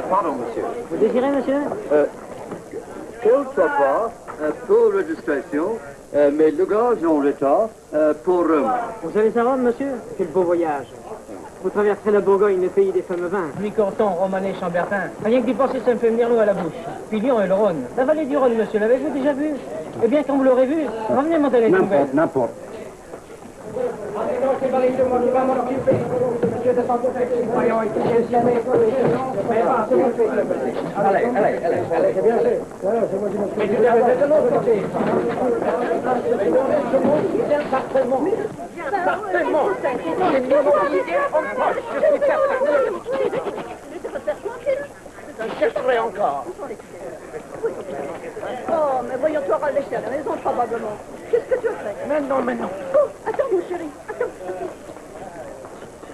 Pardon, monsieur. Vous désirez, monsieur Quel trottoir pour registration, mais le gage en retard pour Rome. Vous allez savoir, monsieur, quel beau voyage. Vous traverserez la Bourgogne, le pays des fameux vins. Mi-Corton, Romanée, Chambertin. Rien que d'y penser, ça me fait venir l'eau à la bouche. Puis Lyon et le Rhône. La vallée du Rhône, monsieur, l'avez-vous déjà vu? Eh bien, quand vous l'aurez vu, revenez monter les nouvelles. N'importe. Oh, mais voyons, tu auras laissé à la maison, probablement. Qu'est-ce que tu as fait? Mais non. Oh, attends, mon chéri, attends.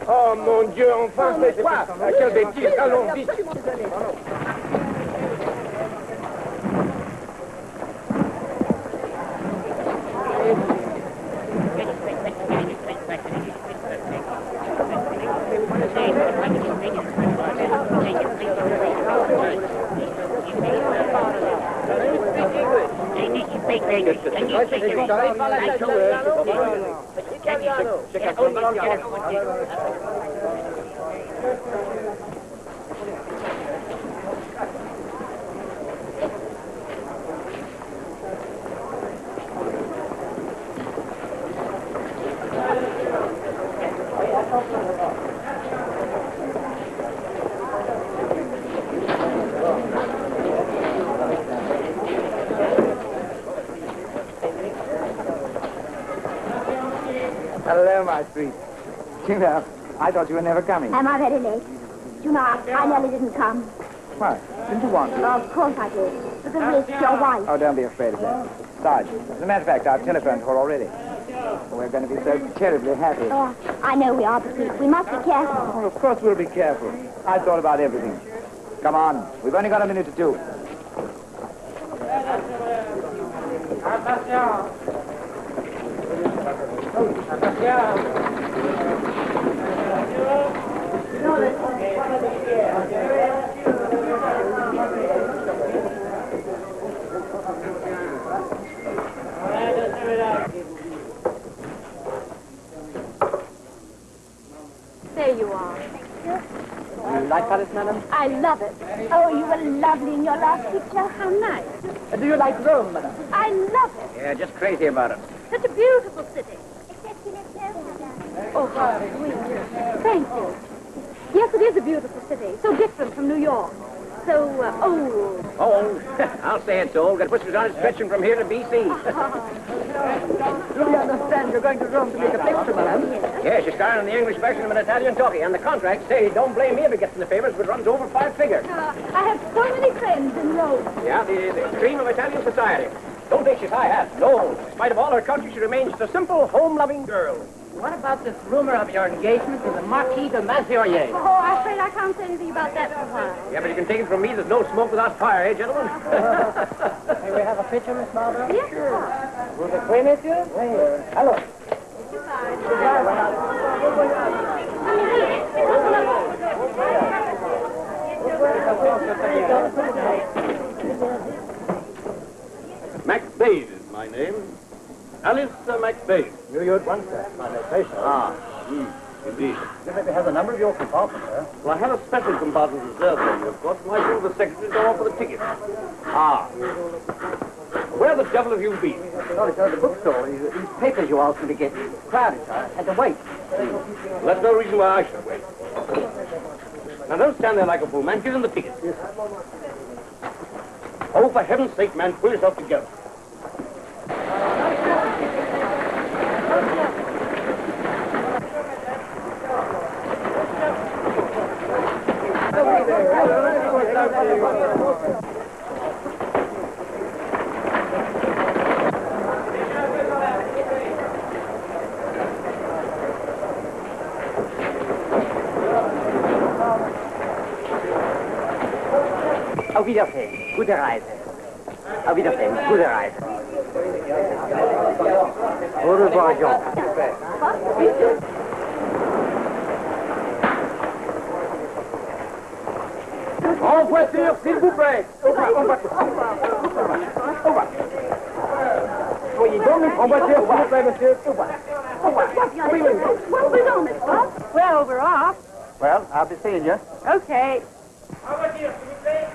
Oh mon Dieu, enfin, c'est quoi? Quelle bêtise, allons vite. Absolument désolé. Hello, my sweet. You know, I thought you were never coming. Am I very late? You know, I nearly didn't come. Why? Didn't you want to? Of course I did. But the risk, your wife. Oh, don't be afraid of that. Sarge, as a matter of fact, I've telephoned to her already. We're going to be so terribly happy. Oh, I know we are, but we must be careful. Well, of course we'll be careful. I thought about everything. Come on, we've only got a minute or two. There you are. You like Paris, madam? I love it. Oh, you were lovely in your last picture. How nice. Do you like Rome, madam? I love it. Yeah, just crazy about it. Such a beautiful city. Oh, how sweet. Thank you. Yes, it is a beautiful city. So different from New York. So old. Oh, I'll say it's old. Got whiskers on it stretching from here to BC. Do you understand you're going to Rome to make a picture, madam? Yes, you're starring in the English version of an Italian talkie, and the contract say don't blame me if it gets in the favors, but runs over 5 figures. I have so many friends in Rome. Yeah, the cream of Italian society. Don't take his high hat. No. In spite of all her culture, she remains a simple, home-loving girl. What about this rumor of your engagement to the Marquis de Mazurier? Oh, I'm afraid I can't say anything about that for a while. Yeah, but you can take it from me, there's no smoke without fire, eh, gentlemen? May we have a picture, Miss Marlborough? Yes, sir. Vous êtes monsieur? Allons. MacBabe is my name. Alice MacBabe. Knew you at once, sir. My notation. Indeed. You maybe have the number of your compartment, sir. Well, I have a special compartment reserved for you, of course, and I told the secretary to go off for the ticket. Where the devil have you been? Sorry, sir, the bookstore. These papers you asked me to get. Crowded, sir. Had to wait. Well, that's no reason why I should wait. Now, don't stand there like a fool, man. Give them the ticket. Yes. Oh, for heaven's sake, man, pull yourself together. Auf Wiedersehen. Gute Reise. Auf Wiedersehen. Gute Reise. Au revoir, Jean. En voiture, s'il vous plaît. Soyez donc en voiture, s'il vous plaît, monsieur. We're on it, huh? Well, we're off. Well, I'll be seeing you. Okay. En voiture, s'il vous plaît.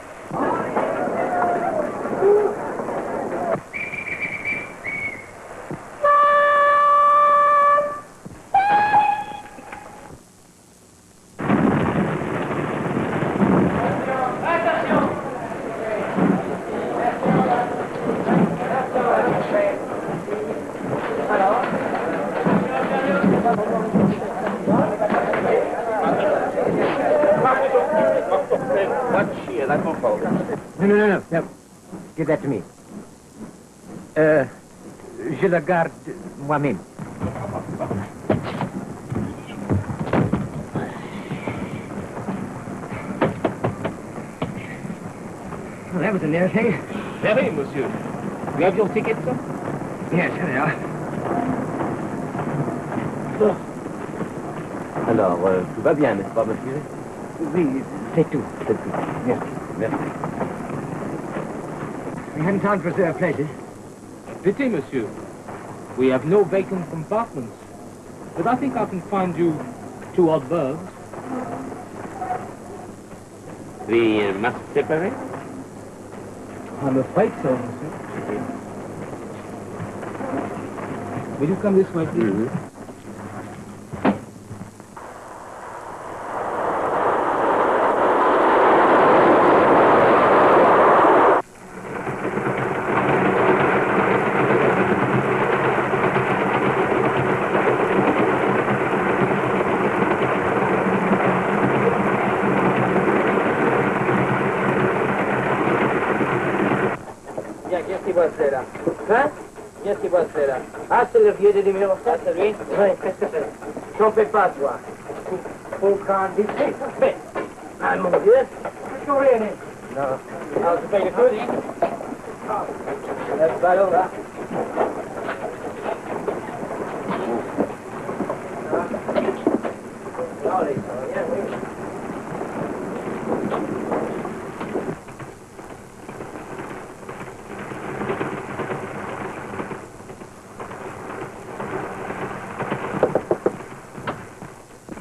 No. Give that to me. Je la garde moi-même. Well, that was a near thing. Very, monsieur. You have your ticket, sir? Yes, here they are. Alors, tout va bien, n'est-ce pas, monsieur? Oui, c'est tout. Merci. We hadn't time to reserve places. Pity, monsieur. We have no vacant compartments. But I think I can find you 2 odd berths. We must separate? I'm afraid so, monsieur. Will you come this way, please? Mm-hmm. Bien, qui est-ce qui boit cela? Hein? Qui est-ce qui boit cela? Ah, c'est le vieux de numéro 7, c'est lui? Oui, qu'est-ce que c'est? T'en fais pas, toi. Faut qu'un discret, ça se fait. Ah, mon Dieu. Qu'est-ce qu'on rien? Non. Alors, tu payes le coup? Laisse le ballon, là. Allez, ça va bien, oui.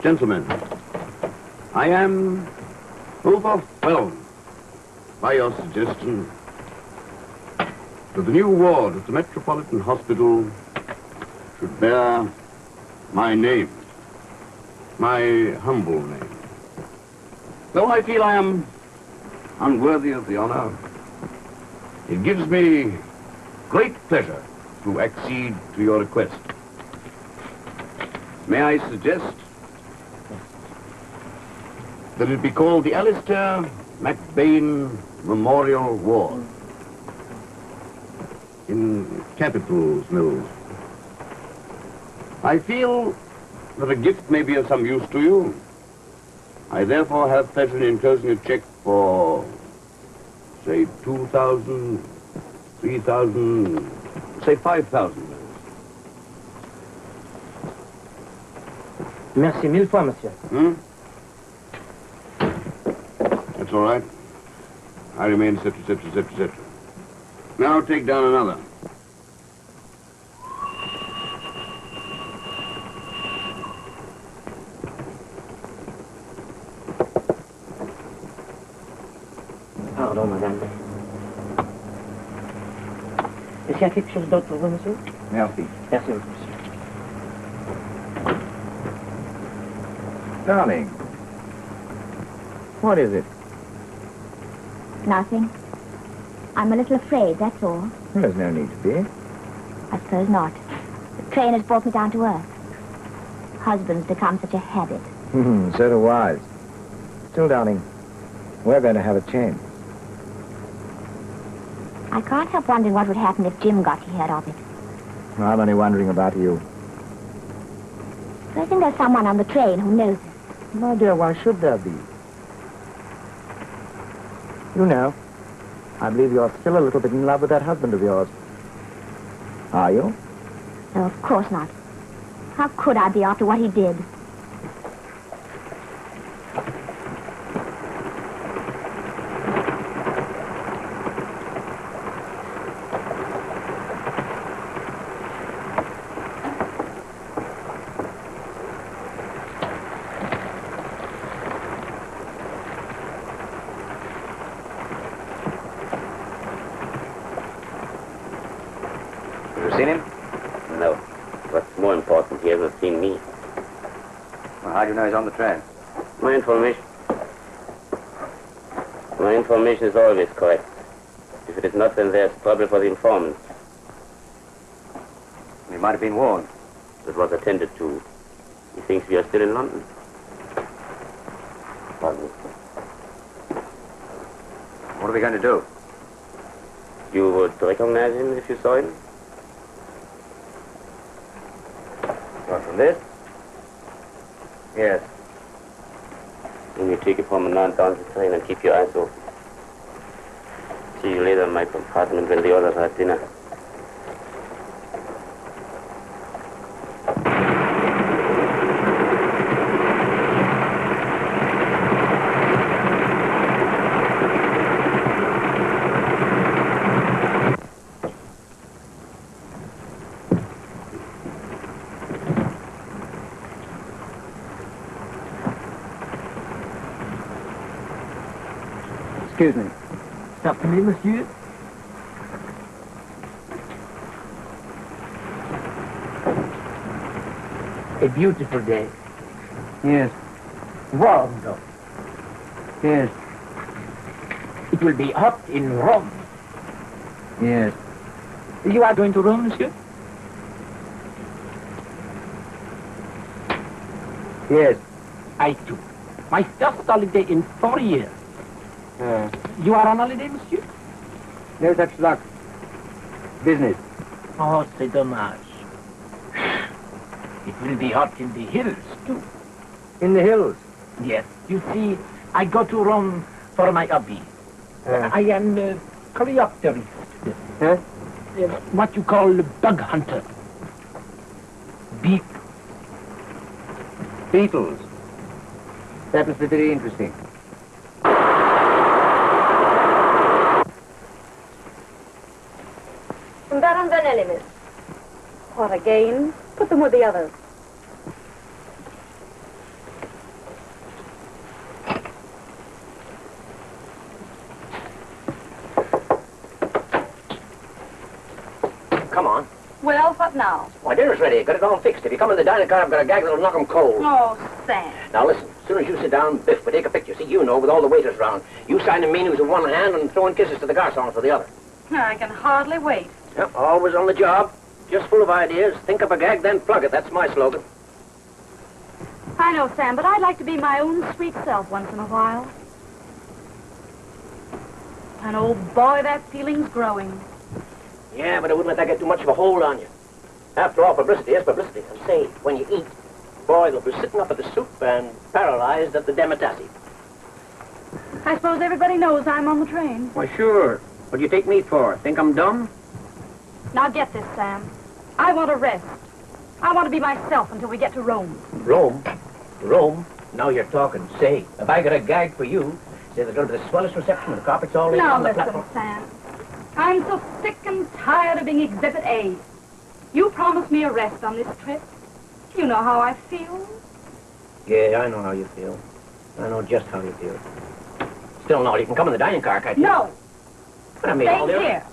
Gentlemen, I am overwhelmed by your suggestion that the new ward at the Metropolitan Hospital should bear my name, my humble name. Though I feel I am unworthy of the honor, it gives me great pleasure to accede to your request. May I suggest that it be called the Alistair McBain Memorial Ward in Capitol's Mills. I feel that a gift may be of some use to you. I therefore have pleasure in enclosing a check for, say, 2,000, 3,000, say 5,000. Merci mille fois, monsieur. That's all right. I remain, etc. Now take down another. Pardon, madame. Est-ce qu'il y a quelque chose d'autre pour vous, monsieur? Merci. Merci beaucoup, monsieur. Darling, what is it? Nothing. I'm a little afraid, that's all. Well, there's no need to be. I suppose not. The train has brought me down to earth. Husband's become such a habit. So do wives. Still, darling, we're going to have a change. I can't help wondering what would happen if Jim got to hear of it. I'm only wondering about you. Do you think there's someone on the train who knows it? My dear, why should there be? You know, I believe you're still a little bit in love with that husband of yours. Are you? No, of course not. How could I be after what he did? Seen him? No. What's more important, he hasn't seen me. Well, how do you know he's on the train? My information is always correct. If it is not, then there's trouble for the informants. He might have been warned. It was attended to. He thinks we are still in London. Pardon me. What are we going to do? You would recognize him if you saw him? Not from this? Yes. When you take a promenade down the train and keep your eyes open. See you later in my compartment when the others have dinner. Excuse me. Certainly, monsieur. A beautiful day. Yes. Warm, though. Yes. It will be hot in Rome. Yes. You are going to Rome, monsieur? Yes. I too. My first holiday in 4 years. You are on holiday, monsieur? No such luck. Business. Oh, c'est dommage. It will be hot in the hills, too. In the hills? Yes. You see, I go to Rome for my hobby. I am a coleopterist. Huh? What you call a bug hunter. Beetles. That must be very interesting. Baron Vanelli, miss. What again? Put them with the others. Come on. Well, what now? My dinner's ready. Got it all fixed. If you come in the dining car, I've got a gag that'll knock 'em cold. Oh, Sam. Now listen, as soon as you sit down, Biff will take a picture. See, you know, with all the waiters round. You signing menus with one hand and throwing kisses to the garçons with the other. I can hardly wait. Yep, always on the job. Just full of ideas. Think up a gag, then plug it. That's my slogan. I know, Sam, but I'd like to be my own sweet self once in a while. And oh boy, that feeling's growing. Yeah, but I wouldn't let that get too much of a hold on you. After all, publicity is publicity. And say, when you eat, boy, they'll be sitting up at the soup and paralyzed at the demitasse. I suppose everybody knows I'm on the train. Why, sure. What do you take me for? Think I'm dumb? Now get this, Sam. I want to rest. I want to be myself until we get to Rome. Rome? Rome? Now you're talking. Say, if I got a gag for you, say there's going to be the swellest reception and the carpet's all in Now on the listen, platform. Sam. I'm so sick and tired of being Exhibit A. You promised me a rest on this trip. You know how I feel. Yeah, I know how you feel. I know just how you feel. Still, no, you can come in the dining car, can't you? No. But I made all Stay the here.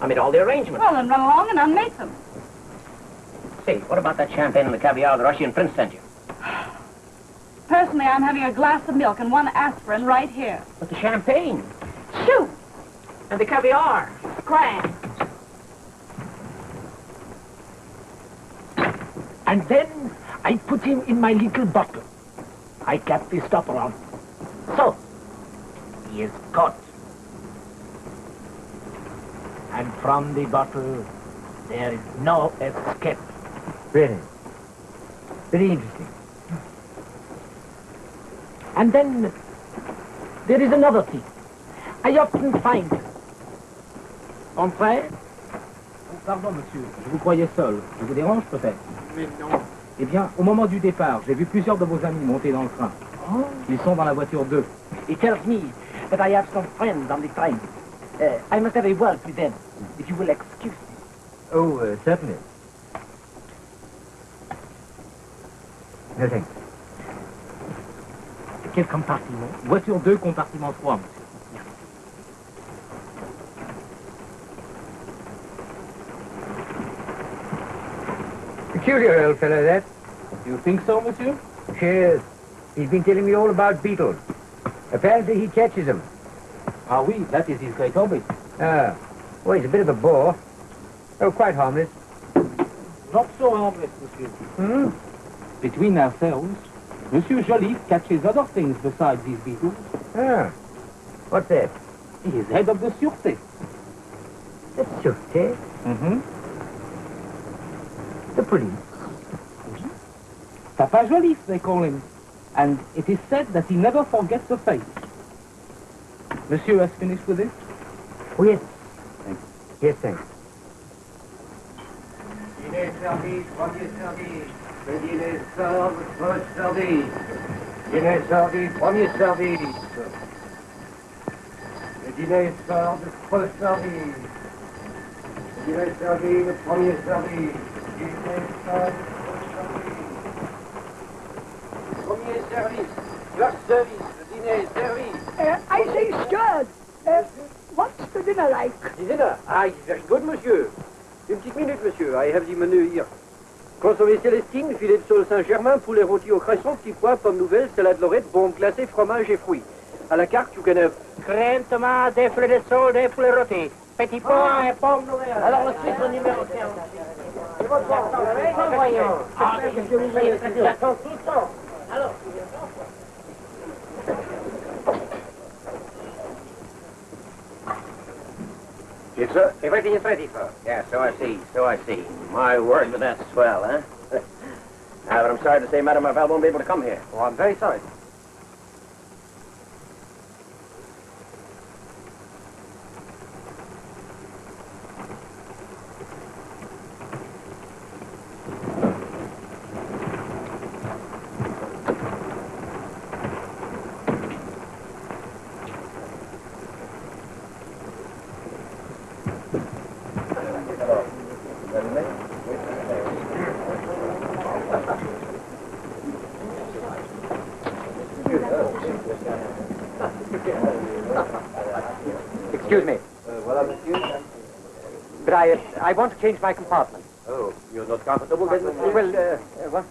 I made all the arrangements. Well, then run along and unmake them. Say, what about that champagne and the caviar the Russian prince sent you? Personally, I'm having a glass of milk and one aspirin right here. But the champagne. Shoot! And the caviar. Grand. And then I put him in my little bottle. I cap the stopper on. So, he is caught. And from the bottle, there is no escape. Really? Very interesting. And then there is another thing. I often find Entrez. Oh, pardon, monsieur. Je vous croyais seul. Je vous dérange peut-être? Mais non. Eh bien, au moment du départ, j'ai vu plusieurs de vos amis monter dans le train. Oh. Ils sont dans la voiture 2. He tells me that I have some friends on the train. I must have a word with them, if you will excuse me. Oh, certainly. No thanks. Quel compartiment? Voiture 2, compartiment 3, monsieur. Peculiar old fellow, that. You think so, monsieur? Yes. He's been telling me all about beetles. Apparently he catches them. Ah oui, that is his great hobby. Ah. Well, he's a bit of a bore. Oh, quite harmless. Not so harmless, monsieur. Hmm? Between ourselves, Monsieur Joly catches other things besides these beetles. Ah. What's that? He is head of the Sûreté. The Sûreté? Mm-hmm. The police. Papa Joly, they call him. And it is said that he never forgets a face. Monsieur has finished with it? Oh, yes. Thanks. Yes, thanks. Dîner servi, premier service. Le dîner sort, votre service. Dîner servi, premier service. Le dîner sort, votre service. Le dîner servi, le premier service. Dîner sort, votre service. Premier service, first service, le dîner est servi. I say, Stuart, what's the dinner like? The dinner? Ah, it's very good, monsieur. Une petite minute, monsieur. I have the menu here. Consommé Célestine, filet de sole Saint-Germain, poulet rôti au cresson, petits pois, pommes nouvelles, salade lorette, bombe glacée, fromage et fruits. À la carte, you can have Crème, tomate, des filets de sole, des poulets rôtis. Petit pois et pommes nouvelles. Alors, le sucre numéro 15. Voyons. Ah, j'attends tout le temps. Alors. Yes, sir. Everything is ready, sir. Yeah, so I see, so I see. My word, but that's swell, huh? But I'm sorry to say, Madame Marvell won't be able to come here. Oh, I'm very sorry. Excuse me. Voilà, monsieur. But I want to change my compartment. Oh, you're not comfortable then, monsieur? Well,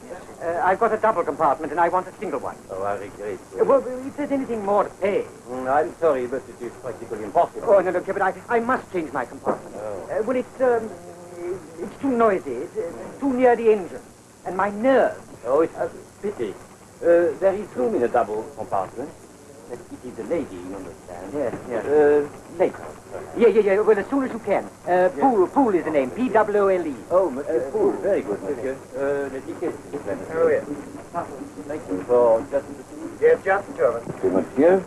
I've got a double compartment and I want a single one. Oh, I regret. Well, if there's anything more to pay. I'm sorry, but it is practically impossible. Oh, no, but I must change my compartment. Oh. Well, it's too noisy. It's too near the engine. And my nerves. Oh, it's a pity. There is room in a double compartment. But it is a lady, you understand. Yes. Later. Yeah. Well, as soon as you can. Poole is the name. P-W-O-L-E. Oh, Monsieur Poole. Very good, monsieur. The ticket, please. Oh, yes. Thank you for just... Yes, just the two of us. Monsieur.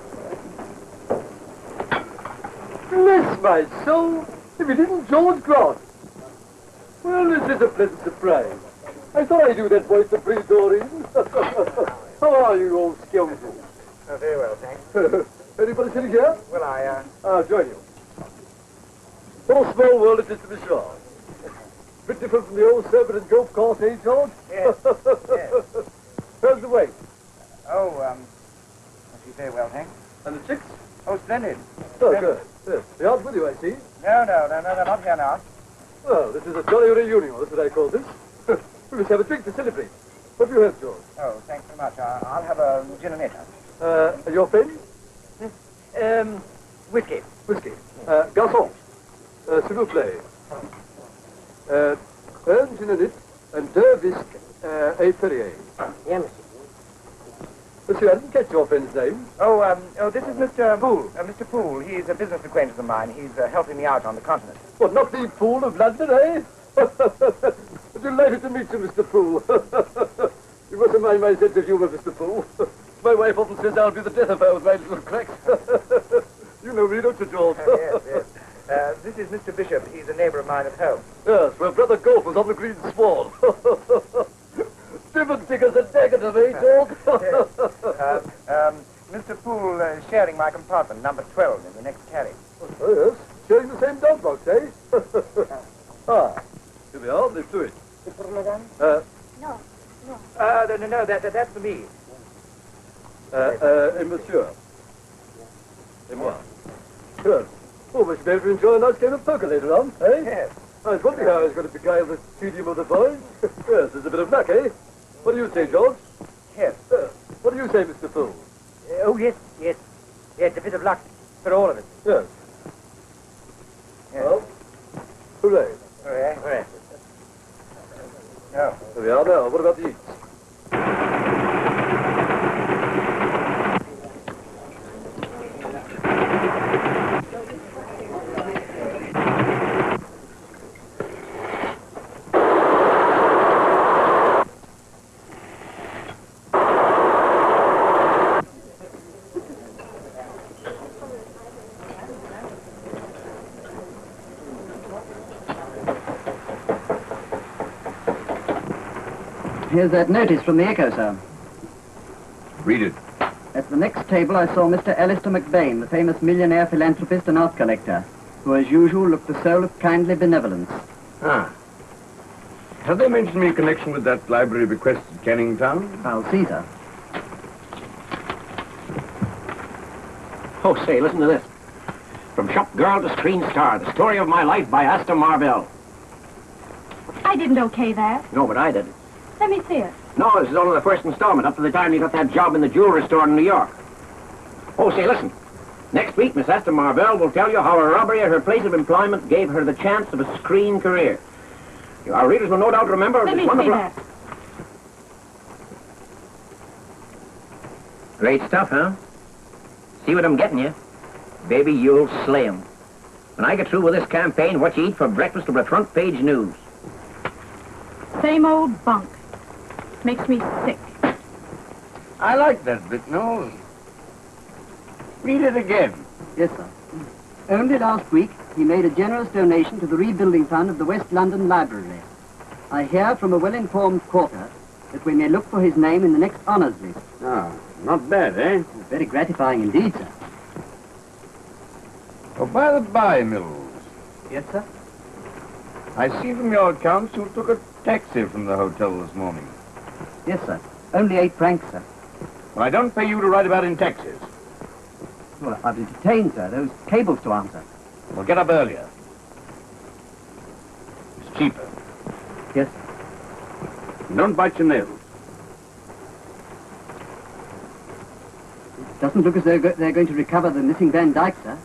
Bless my soul, if it isn't George Grant. Well, this is a pleasant surprise. I thought I knew that voice of Doreen. How are you, old scoundrel? Oh, very well, thanks. Anybody sitting here? Well, I'll join you. What a small world it is to be sure. Bit different from the old servant and golf course, eh, George? Yes. Yes. How's the way? Oh, I see very well, thanks. And the chicks? Oh, splendid. Oh, good. Yes. They aren't with you, I see. No, they're not here now. Well, this is a jolly reunion, that's what I call this. We must have a drink to celebrate. What do you have, George? Oh, thanks very much. I'll have a gin and netter. Your friend? Whiskey. Whiskey. Garçon. S'il vous plaît. Un gin and it, and deux bisques, et Perrier. Yeah, monsieur. Monsieur, I didn't catch your friend's name. Oh, this is Mr. Poole. Mr. Poole, he's a business acquaintance of mine. He's helping me out on the continent. What, not the Poole of London, eh? Delighted to meet you, Mr. Poole. You mustn't mind my sense of humour, Mr. Poole. My wife often says I'll be the death of her with my little cracks. You know me, don't you, George? Yes, yes. This is Mr. Bishop. He's a neighbor of mine at home. Yes, well, Brother Golf was on the green swan. Different thick as a negative, eh, George? Mr. Poole is sharing my compartment, number 12, in the next carriage. Oh, yes. Sharing the same dog box, eh? Here we are. Let's do it. No. No, that's for me. Et monsieur. Et moi. Good. Oh, we should be able to enjoy a nice game of poker later on, eh? Yes. I was wondering how I was going to beguile the tedium of the voyage. Yes, there's a bit of luck, eh? What do you say, George? Yes. What do you say, Mr. Poole? Oh, yes. Yes, a bit of luck for all of us. Yes. Yes. Well, hooray. Hooray. No. There we are now. What about the eats? Here's that notice from the Echo, sir. Read it. At the next table I saw Mr. Alistair McBain, the famous millionaire philanthropist and art collector, who as usual looked the soul of kindly benevolence. Ah. Have they mentioned me in connection with that library bequest at Canning Town? I'll see, sir. Oh, say, listen to this. From shop girl to screen star, the story of my life by Asta Marvell. I didn't okay that. No, but I did. Let me see it. No, this is only the first installment, up to the time you got that job in the jewelry store in New York. Oh, say, listen. Next week, Miss Asta Marvell will tell you how a robbery at her place of employment gave her the chance of a screen career. Our readers will no doubt remember Let this me see wonderful... that. Great stuff, huh? See what I'm getting you? Baby, you'll slay 'em. When I get through with this campaign, what you eat for breakfast will be front page news. Same old bunk. Makes me sick. I like that bit, no? Read it again. Yes, sir. Only last week, he made a generous donation to the rebuilding fund of the West London Library. I hear from a well-informed quarter that we may look for his name in the next honours list. Ah, not bad, eh? Very gratifying indeed, sir. Oh, by the by, Mills, Yes, sir? I see from your accounts you took a taxi from the hotel this morning. Yes, sir. Only 8 francs, sir. Well, I don't pay you to ride about in taxis. Well, I've been detained, sir. Those cables to answer. Well, get up earlier. It's cheaper. Yes, sir. And don't bite your nails. It doesn't look as though they're going to recover the missing Van Dyke, sir.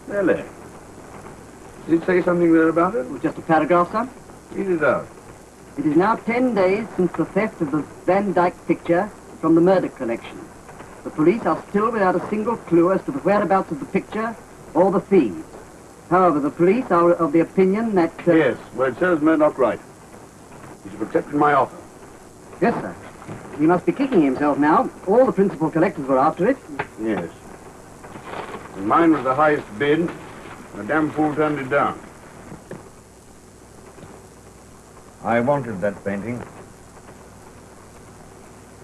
Really? Did it say something there about it? Just a paragraph, sir. Read it out. It is now 10 days since the theft of the Van Dyke picture from the murder collection. The police are still without a single clue as to the whereabouts of the picture or the thieves. However, the police are of the opinion that... Yes, well, it serves Murdoch right. He should have accepted my offer. Yes, sir. He must be kicking himself now. All the principal collectors were after it. Yes. And mine was the highest bid. The damn fool turned it down. I wanted that painting.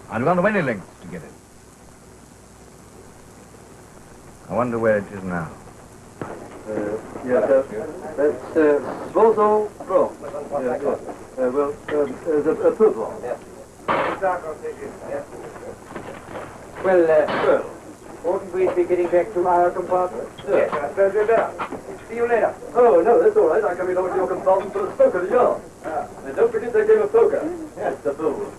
I'd gone to any lengths to get it. I wonder where it is now. Yes, that's Svozo Bro. Well, a purple. Well, oughtn't we be getting back to our compartment? Yes, I suppose we'd better. See you later. Oh, no, that's all right. I'm coming over to your compartment for a smoke at the yard. And don't forget that game of poker. Yes, the fool.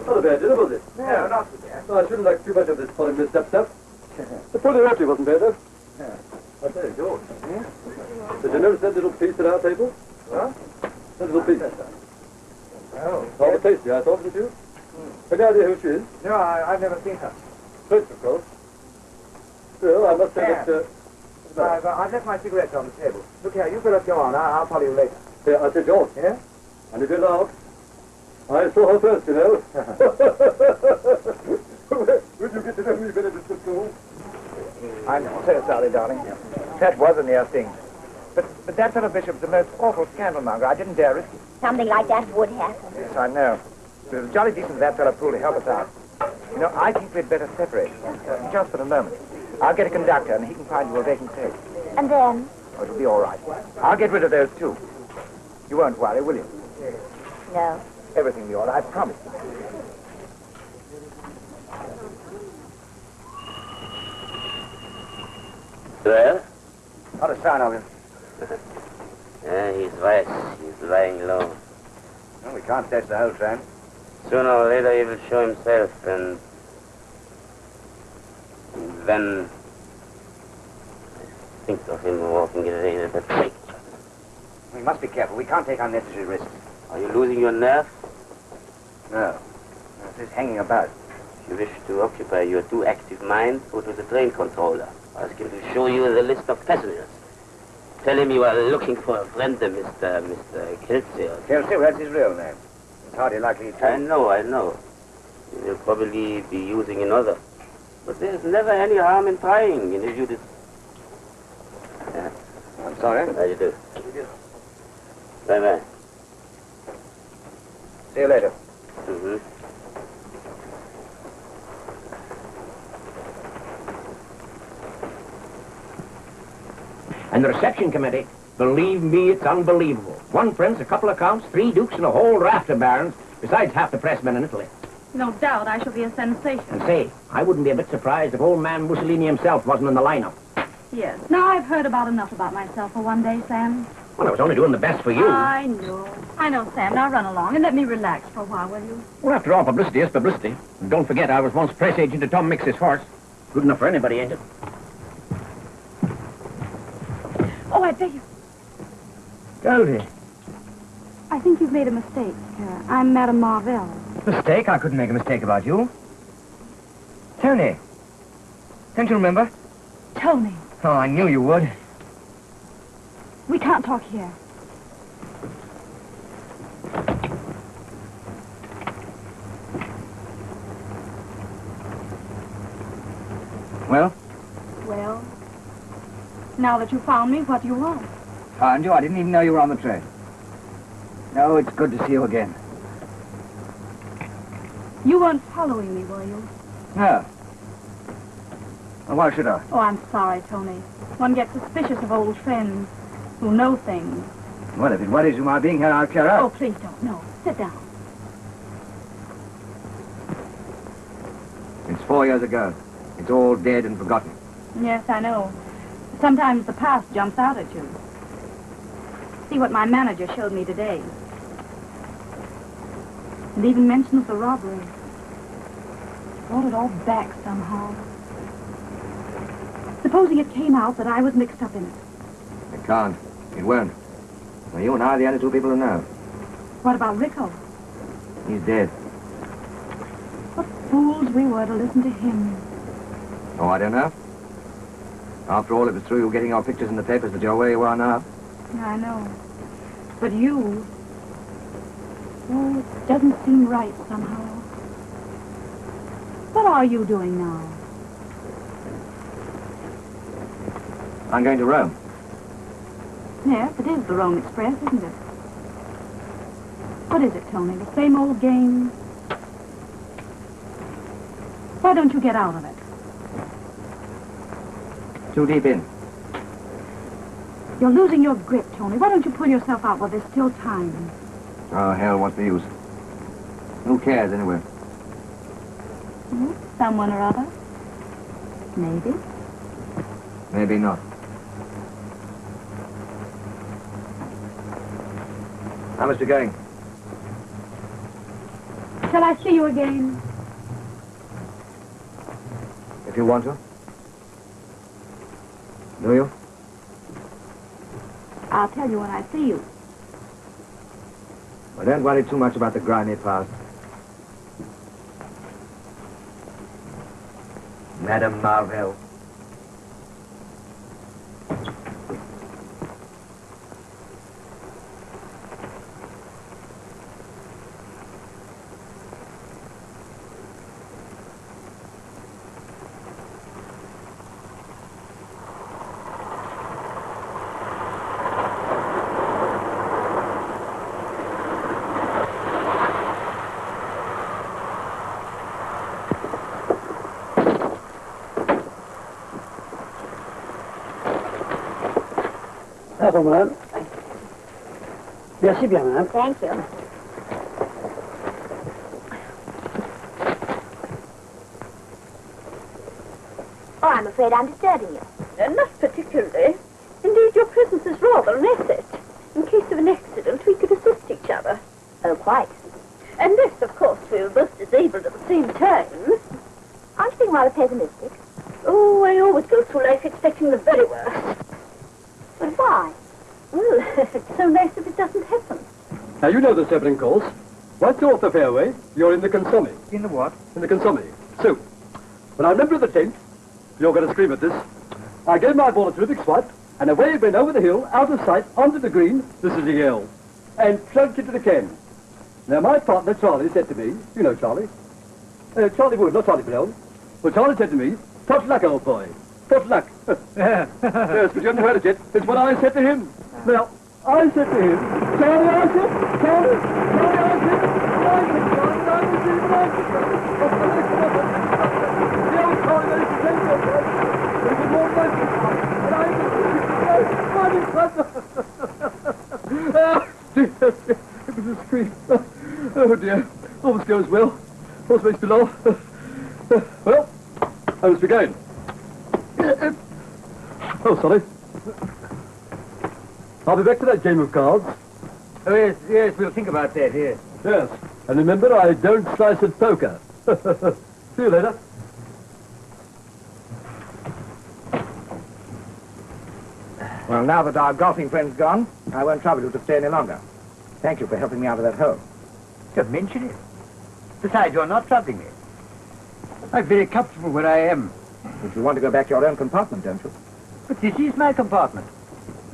Not a bad dinner, was it? No, not too bad. Oh, I shouldn't like too much of this foreign misstep stuff. The Polarotti wasn't bad, though. I say, George. Did you notice that little piece at our table? Huh? That little piece. Oh. Rather tasty, I thought, didn't you? Any idea who she is? No, I've never seen her. First, of course. Well, I must say that... I've left my cigarettes on the table. Look here, you fellas go on. I'll tell you later. I said, George. Yeah? And if you're out, I saw her first, you know. Would you get to know me better than school? I'm so sorry, darling. That was a near thing. But that fellow Bishop's the most awful scandalmonger. I didn't dare risk it. Something like that would happen. Yes, I know. But it was jolly decent of that fellow Poole to help us out. You know, I think we'd better separate. Just for the moment. I'll get a conductor and he can find you a vacant place. And then? Oh, it'll be all right. I'll get rid of those too. You won't worry, will you? No. Everything will be all right, I promise. Well? Not a sign of him. Yeah, he's right. He's lying low. Well, we can't touch the whole train. Sooner or later he will show himself, and then I think of him walking in the train. We must be careful. We can't take unnecessary risks. Are you losing your nerve? No. This is hanging about. If you wish to occupy your too active mind, go to the train controller. Ask him to show you the list of passengers. Tell him you are looking for a friend, Mr. Kelsey. Kelsey, that's his real name. It's hardly likely to... I know. He will probably be using another. But there's never any harm in trying. And if you did... Yeah. I'm sorry. How do you do? Bye-bye. See you later. Mm-hmm. And the reception committee, believe me, it's unbelievable. One prince, a couple of counts, 3 dukes, and a whole raft of barons, besides half the pressmen in Italy. No doubt I shall be a sensation. And say, I wouldn't be a bit surprised if old man Mussolini himself wasn't in the lineup. Yes. Now I've heard about enough about myself for one day, Sam. Well, I was only doing the best for you. I know, Sam. Now run along and let me relax for a while, will you? Well, after all, publicity is publicity. And don't forget, I was once press agent to Tom Mix's horse. Good enough for anybody, ain't it? Oh, I beg you. Goldie. I think you've made a mistake. I'm Madame Marvell. Mistake? I couldn't make a mistake about you. Tony. Don't you remember? Tony. Oh, I knew you would. We can't talk here. Well? Well, now that you found me, what do you want? Found you? I didn't even know you were on the train. No, it's good to see you again. You weren't following me, were you? No. Well, why should I? Oh, I'm sorry, Tony. One gets suspicious of old friends who know things. Well, if it worries you my being here, I'll clear out. Oh, please don't. No. Sit down. It's 4 years ago. It's all dead and forgotten. Yes, I know. Sometimes the past jumps out at you. See what my manager showed me today. And even mentions the robbery. Brought it all back somehow. Supposing it came out that I was mixed up in it. It can't. It won't. Well, you and I are the only 2 people who know. What about Rico? He's dead. What fools we were to listen to him. Oh, I don't know. After all, it was through you getting our pictures in the papers that you're where you are now. I know. But you... Oh, it doesn't seem right somehow. What are you doing now? I'm going to Rome. Yes, it is the Rome Express, isn't it? What is it, Tony? The same old game? Why don't you get out of it? Too deep in. You're losing your grip, Tony. Why don't you pull yourself out while there's still time? Oh, hell, what's the use? Who cares, anyway? Someone or other? Maybe. Maybe not. I must be going. Shall I see you again? If you want to. Do you? I'll tell you when I see you. Well, don't worry too much about the grimy past. Madame Marvell. Pardon, madame. Merci bien, madame. Thank you. Oh, I'm afraid I'm disturbing you. Not particularly. Indeed, your presence is rather an asset. In case of an accident, we could assist each other. Oh, quite. Unless, of course, we were both disabled at the same time. Aren't you being rather pessimistic? Oh, I always go through life expecting the very worst. But why? Well, it's so nice if it doesn't happen. Now, you know the Severing course. Once you're off the fairway, you're in the consomme. In the what? In the consomme. So, when I remember the 10th, you're going to scream at this, I gave my ball a terrific swipe, and away it went over the hill, out of sight, onto the green, this is a yell, and plunked into the Ken. Now, my partner, Charlie, said to me, you know Charlie, Charlie Wood, not Charlie Brown, well, Charlie said to me, tough luck, old boy, tough luck. Yes, but you haven't heard it yet. It's what I said to him. Now, I said to him, Charlie, I said, Charlie, I said, the old Charlie, that is the same thing, but it was more merciful, and I it was a scream. Oh dear, almost goes well. Almost makes me laugh. Well, I must be going. Oh, sorry. I'll be back to that game of cards. Oh, yes, we'll think about that, yes. Yes, and remember, I don't slice at poker. See you later. Well, now that our golfing friend's gone, I won't trouble you to stay any longer. Thank you for helping me out of that hole. Don't mention it. Besides, you're not troubling me. I'm very comfortable where I am. But you want to go back to your own compartment, don't you? But this is my compartment.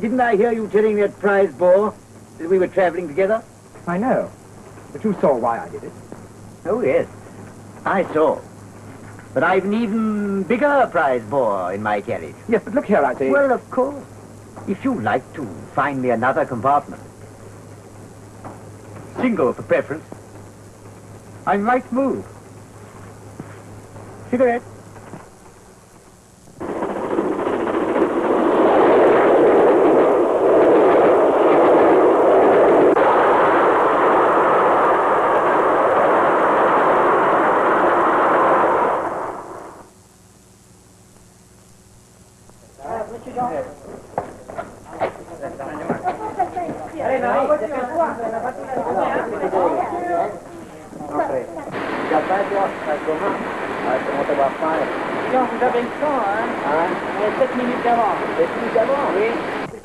Didn't I hear you telling that prize bore that we were traveling together? I know. But you saw why I did it. Oh, yes. I saw. But I've an even bigger prize bore in my carriage. Yes, but look here, I say... Well, of course. If you like to find me another compartment, single for preference, I might move. Cigarette?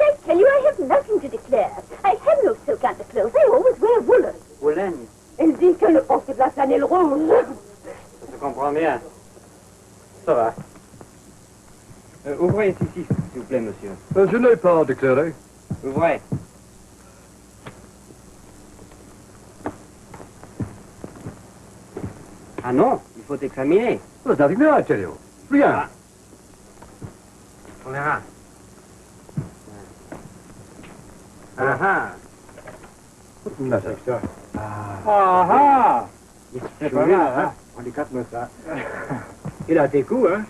I tell you, I have nothing to declare. I have no silk underclothes. I always wear woolen. Woolen? Elle dit qu'elle ne porte que de la flanelle rouge. Ça se comprend bien. Ça va. Ouvrez ici, s'il vous plaît, monsieur. Je n'ai pas déclaré. Ouvrez. Ah non, il faut examiner. There's nothing there, I tell you. Rien. On verra. Aha. Nothing. Aha. C'est pas mal, hein? Handicap-moi ça. Il a des coups, hein?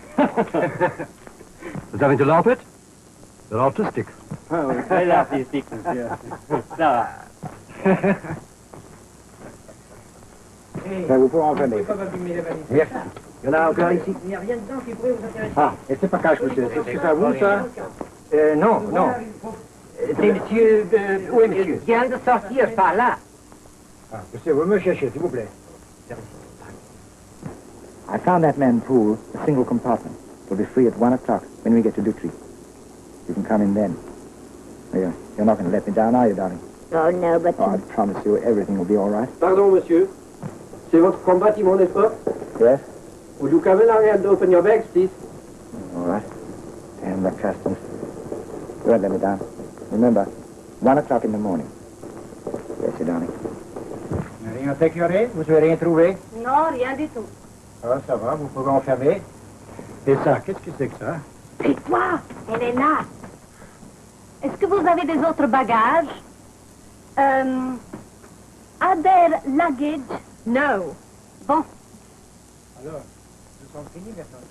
There's nothing to laugh at. They're artistic. Ah oui, très artistique, monsieur. Ça va. Ça vous faut en venir. Merci. Il y en a encore ici. Il n'y a rien dedans qui pourrait vous intéresser. Ah, et c'est pas cache, monsieur. C'est à vous, ça? Non, non. C'est monsieur... oui, monsieur. Vient de sortir par là. Ah, monsieur, vous me cherchez, s'il vous plaît. I found that man Poole, a single compartment. It'll be free at 1 o'clock when we get to Dutry. You can come in then. You're not going to let me down, are you, darling? Oh, no, but... Oh, I promise you everything will be all right. Pardon, monsieur. C'est votre compartiment, n'est-ce pas? Yes? Would you come in and open your bags, please? All right. Damn the customs. You won't let me down. Remember, 1 o'clock in the morning. Yes, you, darling. Rien à sécurer? Vous avez rien trouvé? Non, rien du tout. Ah, ça va, vous pouvez enfermer. Et ça, qu'est-ce que c'est que ça? Tais-toi, elle est là. Est-ce que vous avez des autres bagages? Other luggage? No. Bon. Alors, nous sommes finis maintenant.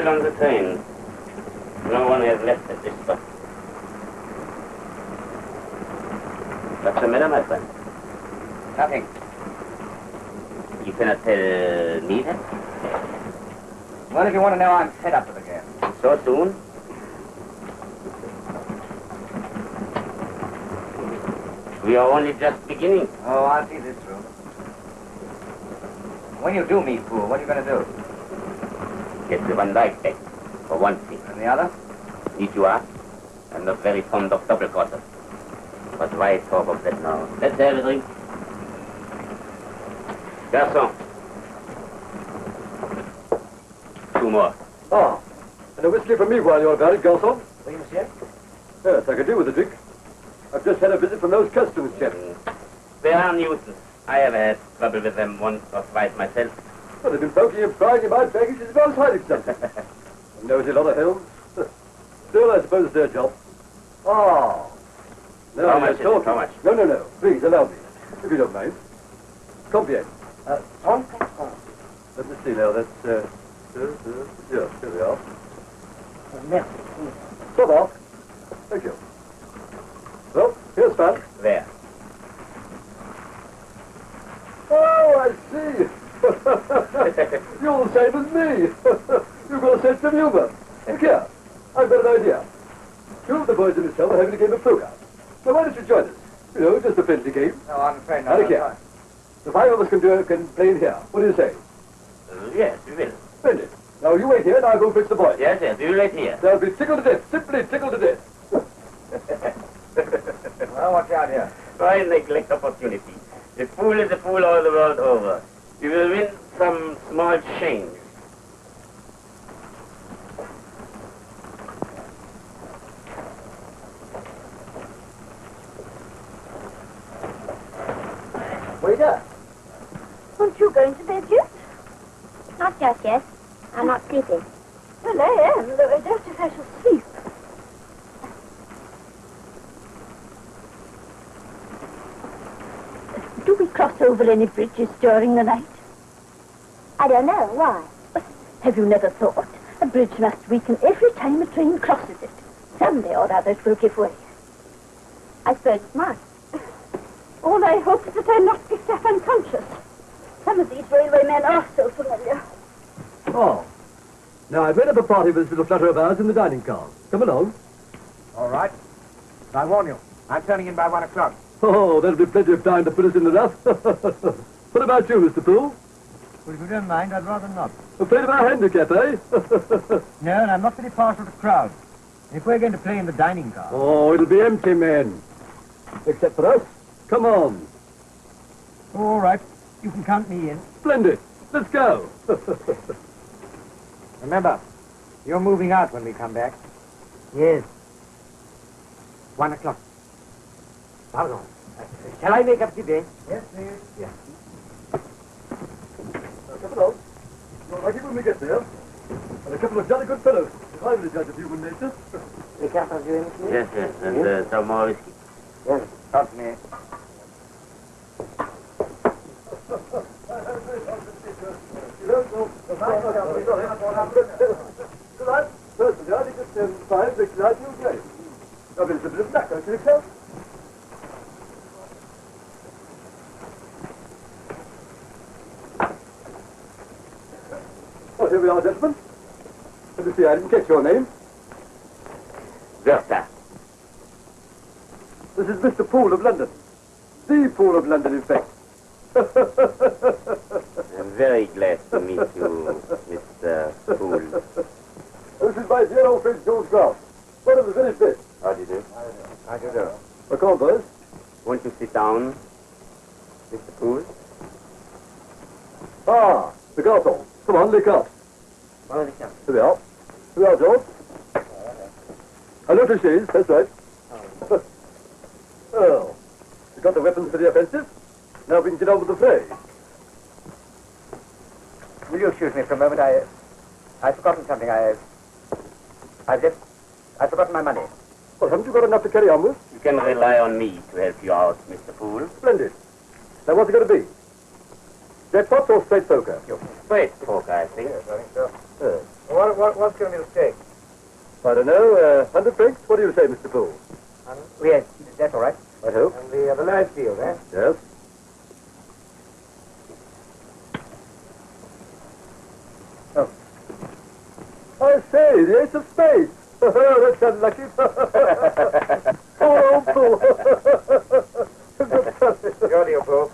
still on the train. No one has left at this spot. What's the matter, my friend? Nothing. You cannot tell me that? Well, if you want to know, I'm fed up with the game. So soon? We are only just beginning. Oh, I'll see this through. When you do meet Poole, what are you going to do? Get the Van Dyke back, for one thing. And the other? If you are, I'm not very fond of double crossers. But why talk of that now? Let's have a drink. Garçon. 2 more. Ah, and a whiskey for me while you're about it, Garçon. Oui, monsieur? Yes, I could do with a drink. I've just had a visit from those customs chaps. They are nuisance. I have had trouble with them once or twice myself. Well, they've been poking and prying in my baggage as well as hiding something. I know it's a lot of helm. Still, I suppose it's their job. Ah. No, How much is it? talking. How much? No. Please, allow me. If you don't mind. Combien? Let me see now. That's, yeah, here we are. Merci. So far. Thank you. Well, here's Fan. There. Oh, I see. You're the same as me. You've got a sense of humor. Look here. I've got an idea. 2 of the boys in this town are having a game of poker. So why don't you join us? You know, just a friendly game. No, I'm afraid Now not. look here. The 5 of us can play in here. What do you say? Yes, we will. Splendid. Now you wait here and I'll go fetch the boys. Yes, we will wait here. They'll be tickled to death. Simply tickled to death. Well, watch out here. Why neglect opportunity? A fool is a fool all the world over. You will win some small change. Waiter. Aren't you going to bed yet? Not just yet. I'm not sleeping. Well, I am, though I doubt if I shall sleep. Do we cross over any bridges during the night? I don't know. Why? Have you never thought? A bridge must weaken every time a train crosses it. Someday or other it will give way. I suppose it must. All I hope is that I'm not picked up unconscious. Some of these railway men are so familiar. Oh. Now, I've made up a party with this little flutter of ours in the dining car. Come along. All right. I warn you, I'm turning in by 1 o'clock. Oh, there'll be plenty of time to put us in the rough. What about you, Mr. Poole? Well, if you don't mind, I'd rather not. Afraid of our handicap, eh? No, and I'm not very partial to crowds. If we're going to play in the dining car... Oh, it'll be empty, men. Except for us. Come on. All right. You can count me in. Splendid. Let's go. Remember, you're moving out when we come back. Yes. 1 o'clock. Pardon. Shall I make up the bed? Yes, please. Yes. Come along. You'll like it when we get there. And a couple of jolly good fellows. If I were the judge of human nature. The cat has you anything? Yes, and some more whiskey. Yes, help me. Well, here we are, gentlemen. Let me see, I didn't catch your name. Werther. This is Mr. Poole of London. The Poole of London, in fact. I'm very glad to meet you, Mr. Poole. This is my dear old friend George Grant, one of the very best. How do you do? How do you do? Well, come on, boys. Won't you sit down, Mr. Poole? Ah, the garçon. Come on, lick up. Well, the cat. Here we are. Here we are, George. I know who she is, that's right. Well, we've got the weapons for the offensive. Now we can get on with the fray. Will you excuse me for a moment? I've forgotten something. I've forgotten my money. Well, haven't you got enough to carry on with? You can rely on me to help you out, Mr. Poole. Splendid. Now, what's it going to be? Jackpots or straight poker? Straight poker, I think. Yes, I think so. What's going to be the stake? I don't know, 100 francs? What do you say, Mr. Poole? Yes, that's all right. I hope. And the large deal, eh? Yes. Oh. I say, the ace of spades. That's unlucky. Poor old Poole. Your deal, Poole.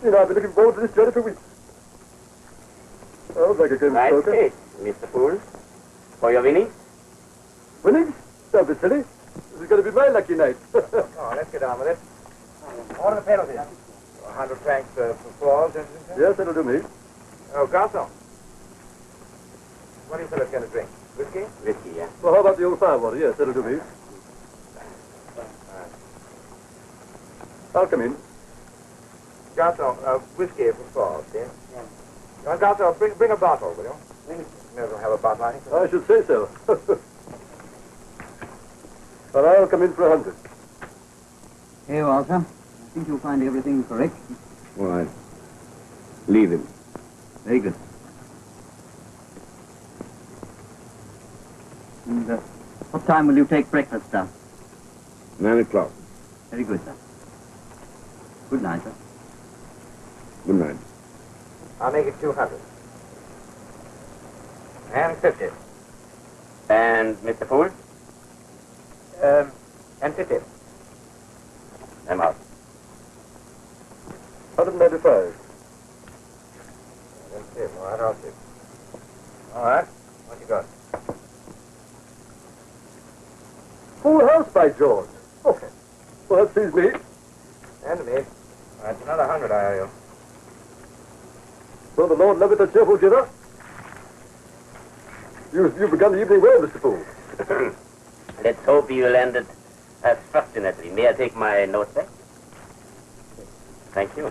You know, I've been looking forward to this journey for weeks. Oh, like a good Nice poker. case, Mr. Poole. For your winnings? Winning? Don't be silly. This is going to be my lucky night. Oh, let's get on with it. What are the penalties? 100 francs for falls, isn't it? Yes, that'll do me. Oh, garçon. What are you fellas going to drink? Whiskey? Whiskey, yeah. Well, how about the old firewater? Yes, that'll do me. I'll come in. Garçon, whiskey for falls, yeah? Garçon, bring a bottle, will you? Never have a bottle, I think. I should say so. Well, I'll come in for 100. Here, Walter. I think you'll find everything correct. All right. Leave him. Very good. And what time will you take breakfast, sir? 9 o'clock. Very good, sir. Good night, sir. Good night. I'll make it 200. And 50. And Mr. Poole? And 50. I'm out. 195. That's it. All right, I'll see. All right. What you got? Full house, by George. Okay. Well, that sees me. And me. That's another 100 I owe you. So the Lord loveth a cheerful giver. You've begun the evening well, Mr. Poole. Let's hope you will end it as fortunately. May I take my note back? Thank you.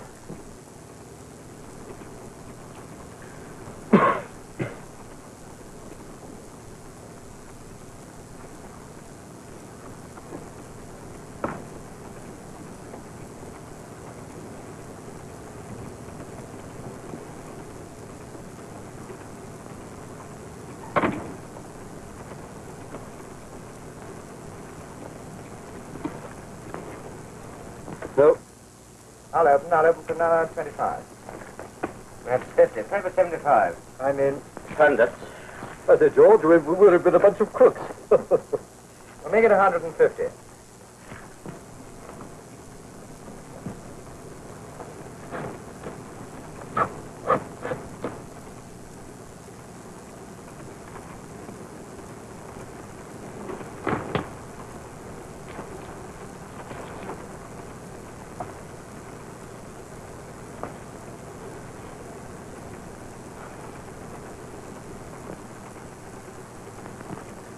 No. I'll open for another 25. That's 50. 20 for 75. I'm in. 100. I say, George, we've been a bunch of crooks. I'll make it 150.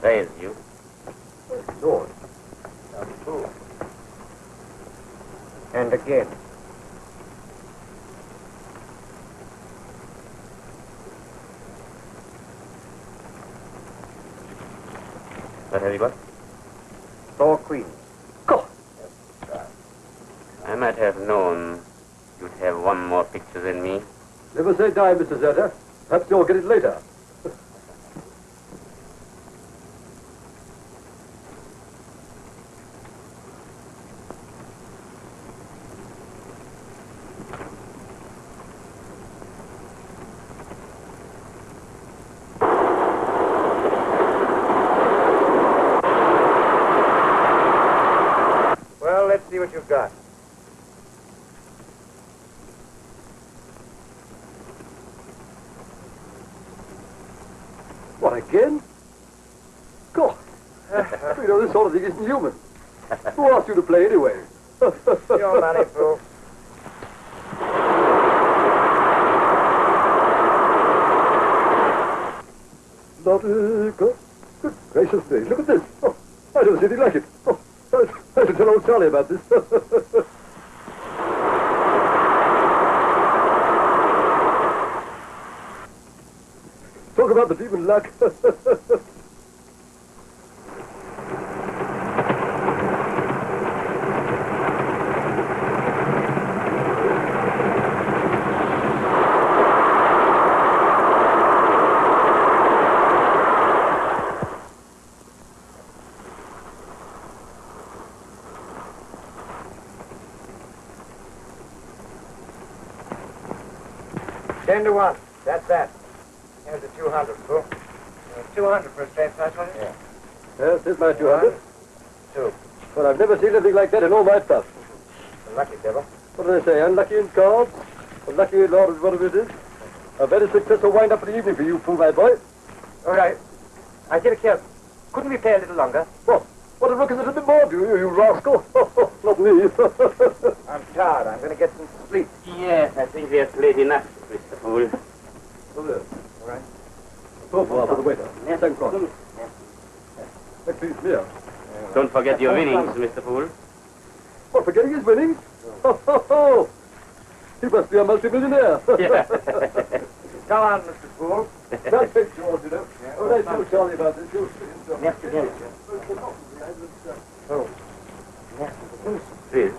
Praise you. George. I'm fool. And again. What have you got? 4 queens. God. I might have known you'd have one more picture than me. Never say die, Mr. Zeta. Perhaps you'll get it later. Well, let's see what you've got. What, again? God. You know, this sort of thing isn't human. Who asked you to play anyway? Your money, fool. Not good. Good gracious me. Look at this. Oh, I don't see anything like it. Oh, I should tell old Charlie about this. Talk about the demon luck. 10 to 1. That's that. Here's the 200, Fool. 200 for a straight flush, was it? Yeah. Yes, here's my 200. 2. Well, I've never seen anything like that in all my stuff. A lucky devil. What do they say? Unlucky in cards? Unlucky in Lord, whatever it is? A very successful wind-up for the evening for you, fool, my boy. All right. I get a cab. Couldn't we play a little longer? What? What a look a little bit more, do you rascal? Not me. I'm tired. I'm going to get some sleep. Yes, I think we have played enough, Mr. Fool. All right. So far for the waiter. Thank God. Excuse me. Don't forget your winnings, Mr. Fool. What, forgetting his winnings? He must be a multi-millionaire. Yeah. Go on, Mr. Fool. That's it, George, you know. Oh, I tell Charlie about this. Merci bien. Oh. Merci beaucoup, monsieur.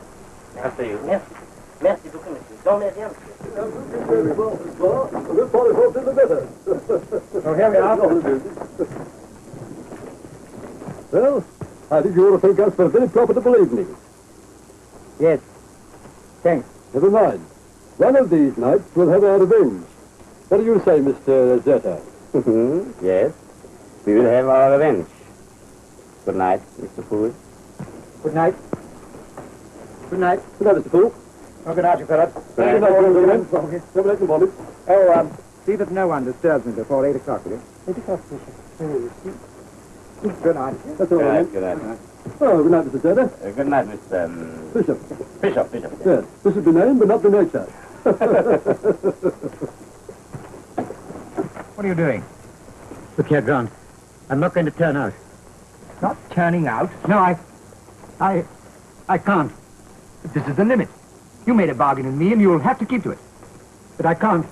After you. Merci. Merci beaucoup, monsieur. Dormez bien, monsieur. Very well, the party hopes in the better. Oh, here we are. Well, I think you ought to thank us for a very profitable evening. Yes. Thanks. Never mind. One of these nights we'll have our revenge. What do you say, Mr. Zeta? Yes, we will have our revenge. Good night, Mr. Fool. Good night. Good night. Good night, Mr. Fool. Oh, good night, you fellas. Good night, gentlemen. Good night, morning. Oh, see that no one disturbs me before 8 o'clock, will you? 8 o'clock, Good night. That's all right. Good night. Oh, good night, Mr. Zeta. Good night, Mr. Bishop. Bishop. Yes, Bishop be named, but not the nature. What are you doing? Look here, Grant. I'm not going to turn out. Not turning out? No, I can't. This is the limit. You made a bargain with me, and you'll have to keep to it. But I can't.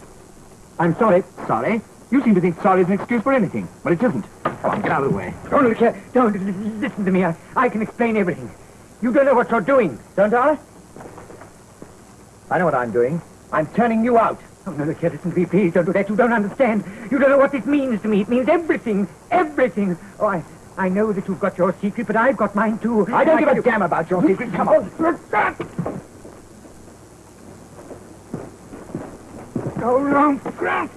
I'm sorry. Sorry? You seem to think sorry is an excuse for anything. Well, it isn't. Come on, get out of the way. Oh, look here. Don't listen to me. I can explain everything. You don't know what you're doing, don't I? I know what I'm doing. I'm turning you out. Oh, no, look here, listen to me, please. Don't do that. You don't understand. You don't know what this means to me. It means everything. Everything. Oh, I know that you've got your secret, but I've got mine, too. I don't give a damn about your secret. Come on. Go wrong, Grant.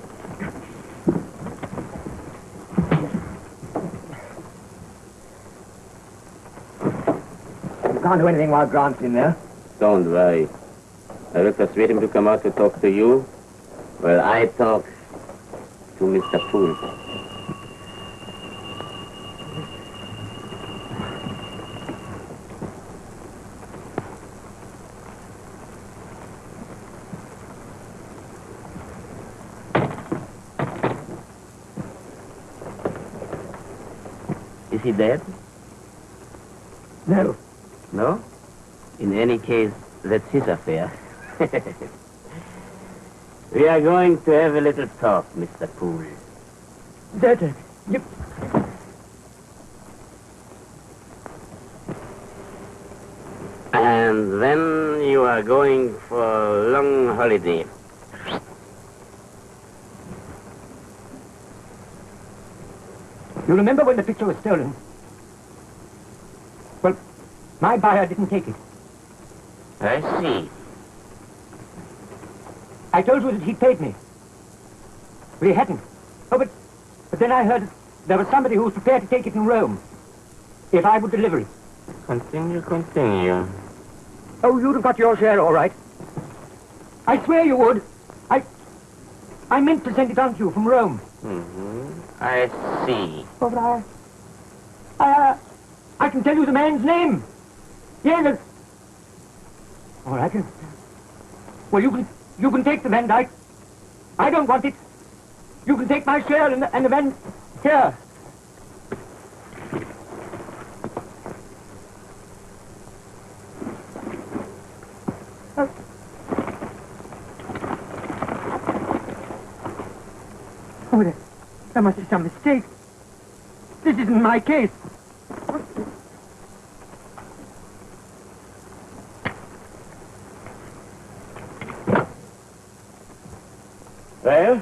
You can't do anything while Grant's in there. Don't worry. I will persuade him to come out to talk to you. Well, I talk to Mr. Fool. Is he dead? No. No? In any case, that's his affair. We are going to have a little talk, Mr. Poole. That, you... And then you are going for a long holiday. You remember when the picture was stolen? Well, my buyer didn't take it. I see. I told you that he paid me. But he hadn't. Oh, but then I heard there was somebody who was prepared to take it in Rome. If I would deliver it. Continue. Oh, you'd have got your share all right. I swear you would. I meant to send it on to you from Rome. I see. Oh, but I can tell you the man's name. Yes. All right. Well, you can take the Van Dyke. I don't want it. You can take my share and the Van... Here. Oh, there must be some mistake. This isn't my case. Well?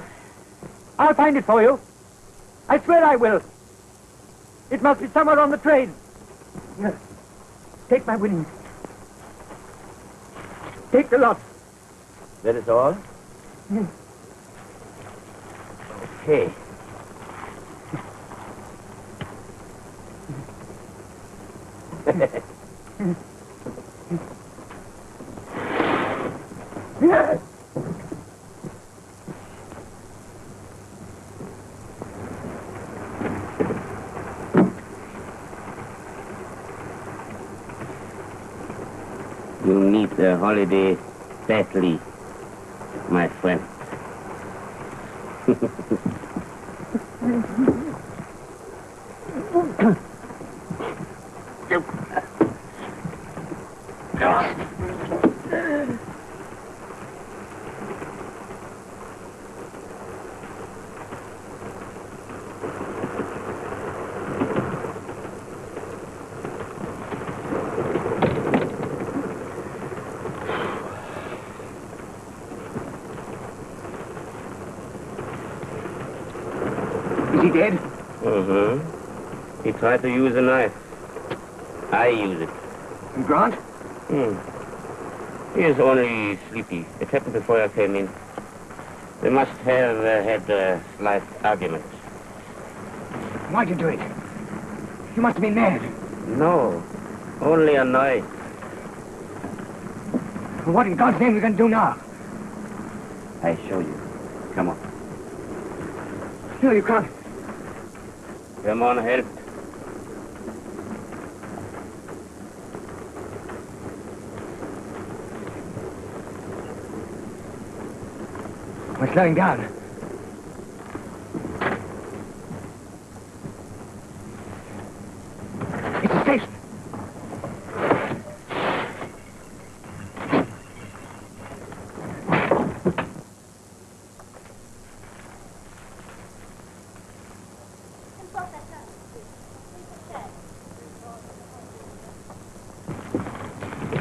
I'll find it for you. I swear I will. It must be somewhere on the train. Here. Take my winnings. Take the lot. That is all? Yes. Okay. Yes. You need the holiday badly, my friend. Is he dead? Mm-hmm. He tried to use a knife. I use it. And Grant? He is only sleepy. It happened before I came in. They must have had a slight argument. Why'd you do it? You must have been mad. No, only annoyed. What in God's name are we going to do now? I show you. Come on. No, you can't. Come on, help. We're slowing down. It's a station.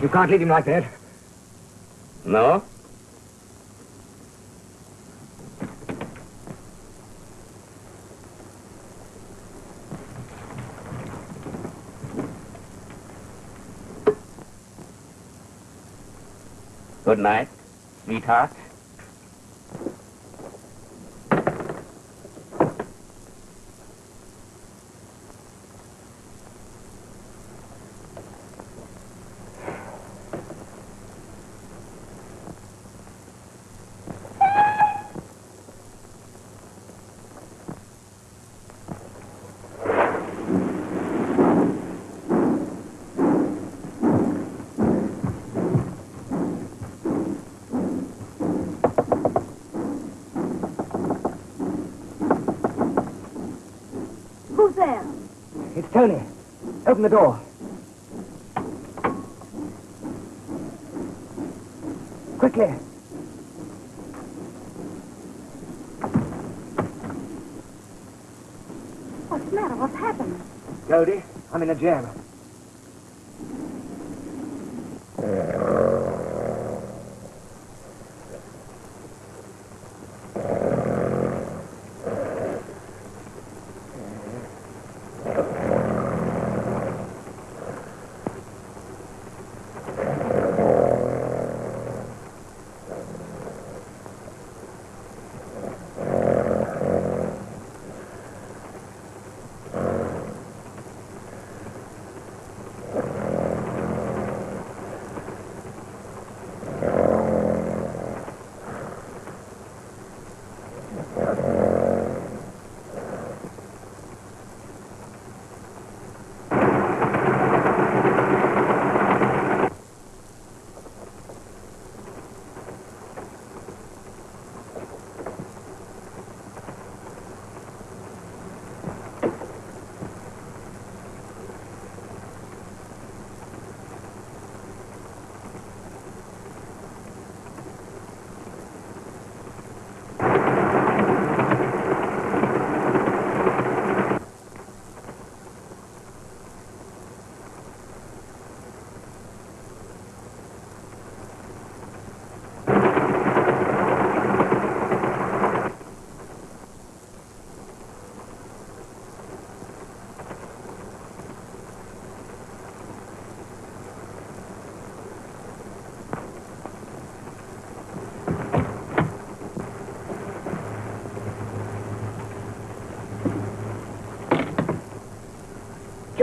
You can't leave him like that. No? Good night, sweetheart. Who's there? It's Tony. Open the door. Quickly. What's the matter? What's happened? Goldie, I'm in a jam.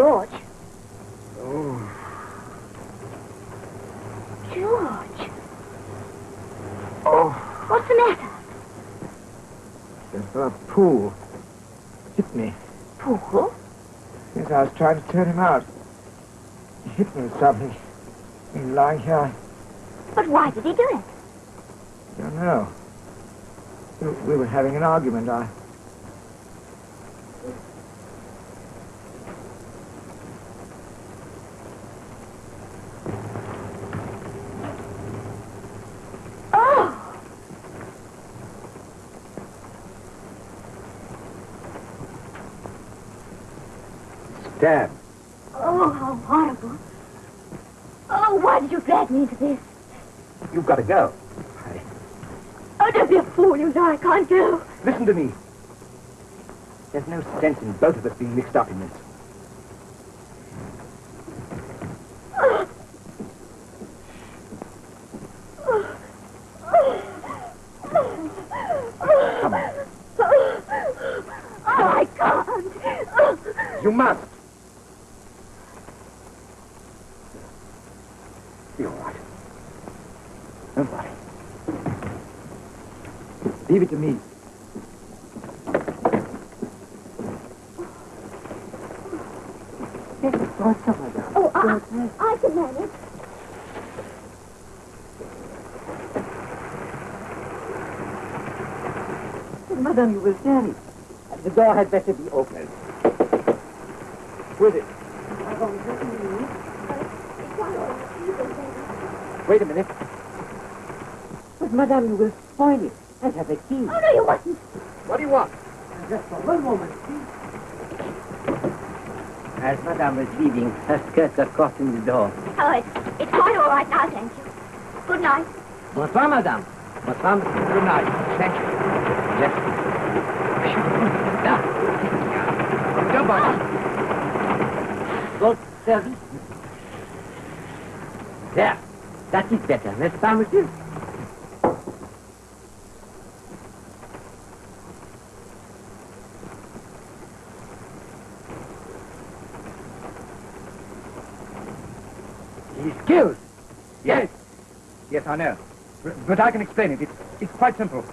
George. Oh. George. Oh. What's the matter? The pool hit me. Pool? Yes, I was trying to turn him out. He hit me with something. He was lying here. But why did he do it? I don't know. We were having an argument. Oh! Stab. Oh, how horrible. Oh, why did you drag me into this? You've got to go. Oh, don't be a fool, you know I can't go. Listen to me. There's no sense in both of us being mixed up in this. Come on. Oh, I can't. You must. Be all right. Don't worry. Leave it to me. Oh, I can manage. Madame, you will carry. The door had better be opened. Who is it? Wait a minute. But, Madame, you will spoil it. I have a key. Oh, no, you mustn't. What do you want? Just for one moment, please. As Madame was leaving, her skirts got caught in the door. Oh, it's quite all right now, thank you. Good night. Bonsoir, Madame. Bonsoir, Monsieur. Good night. Thank you. Yes. Là. Don't bother. Good service. There. That is better, n'est-ce pas, Monsieur? He's killed. Yes. Yes, I know. But I can explain it. It's quite simple.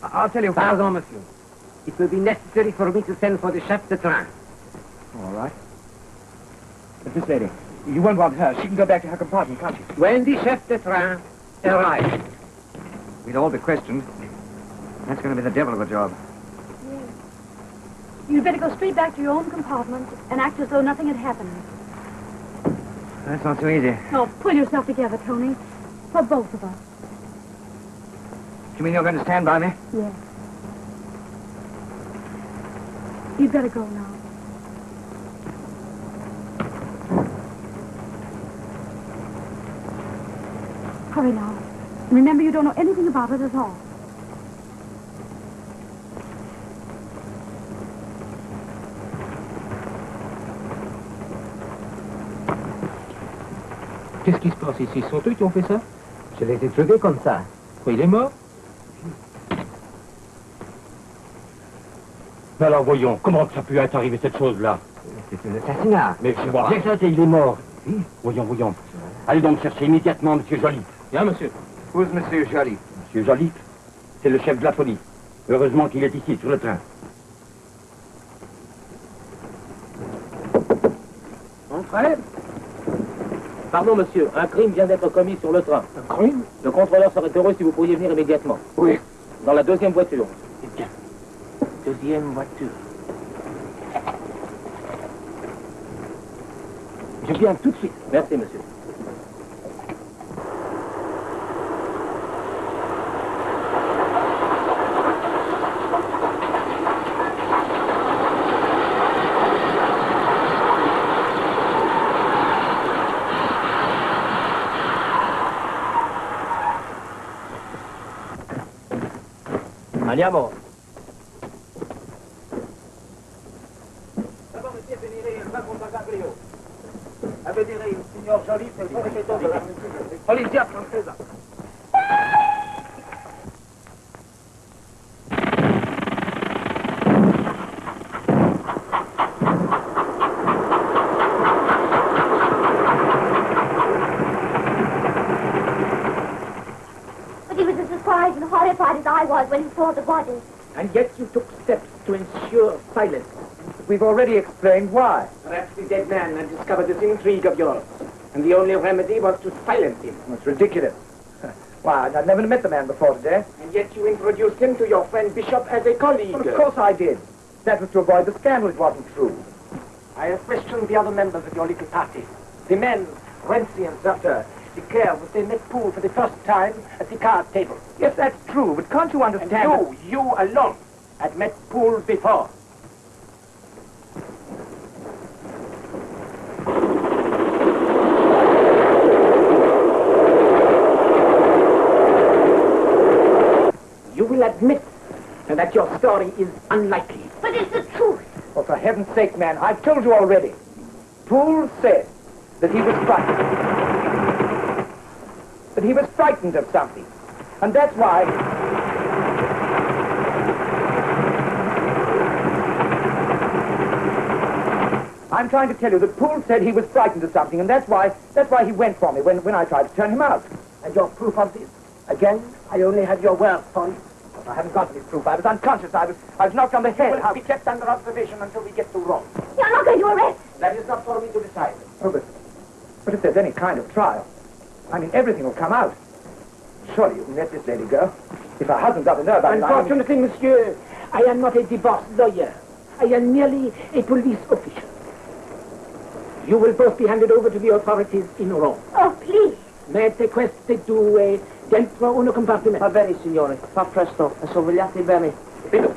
I'll tell you. Pardon, Monsieur. It will be necessary for me to send for the chef de train. All right. But this lady, you won't want her. She can go back to her compartment, can't she? When the chef de train arrives. We'll all be questioned. That's going to be the devil of a job. Yes. You'd better go straight back to your own compartment and act as though nothing had happened. That's not so easy. Oh, pull yourself together, Tony. For both of us. You mean you're going to stand by me? Yes. You'd better go now. Hurry now. Remember, you don't know anything about it at all. Qu'est-ce qui se passe ici? Ce sont eux qui ont fait ça? Je les ai trouvés comme ça. Quoi, il est mort? Mais alors voyons, comment ça peut être arrivé cette chose-là? C'est un assassinat. Mais je vois bien ça, il est mort. Oui. Voyons. Allez donc chercher immédiatement Monsieur Joly. Bien, monsieur. Who's Monsieur Joly? Monsieur Joly, c'est le chef de la police. Heureusement qu'il est ici, sur le train. Mon frère? Pardon, monsieur, un crime vient d'être commis sur le train. Un crime? Le contrôleur serait heureux si vous pourriez venir immédiatement. Oui. Dans la deuxième voiture. Eh bien. Deuxième voiture. Je viens tout de suite. Merci, monsieur. Andiamo. Vedere il signor Joly per fare che cosa? Polizia francese. was as surprised and horrified as I was when he saw the body. And yet you took steps to ensure silence. We've already explained why. Perhaps the dead man had discovered this intrigue of yours, and the only remedy was to silence him. It's ridiculous. Why, I'd never met the man before today. And yet you introduced him to your friend Bishop as a colleague. Well, of course I did. That was to avoid the scandal. It wasn't true. I have questioned the other members of your little party. The men, Renzi and Sutter, declare that they met Poole for the first time at the card table. Yes, that's true, but can't you understand And you alone, had met Poole before. You will admit that your story is unlikely. But it's the truth. Oh, for heaven's sake, man, I've told you already. Poole said that he was frightened. That he was frightened of something. And that's why... I'm trying to tell you that Poole said he was frightened of something, and that's why he went for me when I tried to turn him out. And your proof of this? Again, I only have your word for it. I haven't got any proof. I was unconscious. I was knocked on the head. Will be kept under observation until we get to Rome. You're not going to arrest. That is not for me to decide. Oh, but if there's any kind of trial, I mean, everything will come out. Surely you can let this lady go. If her husband doesn't know about it, Unfortunately, monsieur, I am not a divorce lawyer. I am merely a police official. You will both be handed over to the authorities in Rome. Oh, please. Mette queste due dentro un compartimento. Va bene, signore. Fa presto. E sorvegliate bene. Vedo.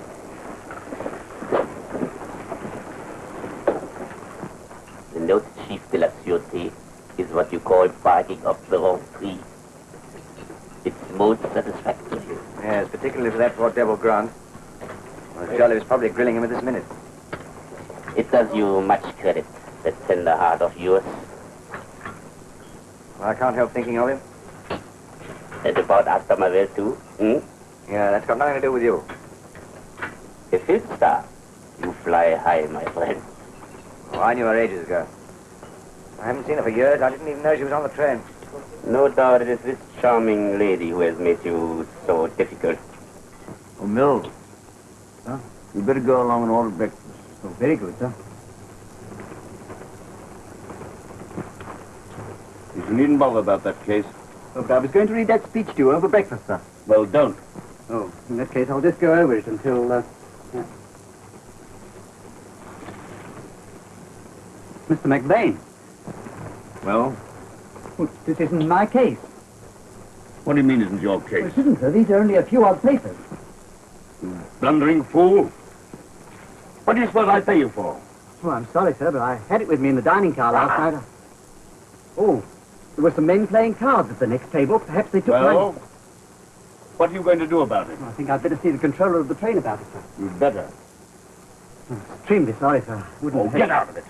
The note chief de la sûreté is what you call barking up the wrong tree. It's most satisfactory. Yes, particularly for that poor devil Grant. Well, Jolly was probably grilling him at this minute. It does you much credit, that tender heart of yours. Well, I can't help thinking of him. And about Asta Mavel too, Yeah, that's got nothing to do with you. A field star. You fly high, my friend. Oh, I knew her ages ago. I haven't seen her for years. I didn't even know she was on the train. No doubt it is this charming lady who has made you so difficult. Oh, Mills. Huh? You better go along and order breakfast. Oh, very good, sir. You needn't bother about that case. Oh, but I was going to read that speech to you over breakfast, sir. Well, don't. Oh, in that case, I'll just go over it until, yeah. Mr. McBain. Well? Well, this isn't my case. What do you mean isn't your Well, case? it isn't, sir. These are only a few odd papers. You blundering fool. What do you suppose I pay you for? Oh, I'm sorry, sir, but I had it with me in the dining car last night. Oh, there were some men playing cards at the next table. Perhaps they took Well, my... what are you going to do about it? Well, I think I'd better see the controller of the train about it, sir. You'd better. I'm extremely sorry, sir. Wouldn't Oh, have... get out of it.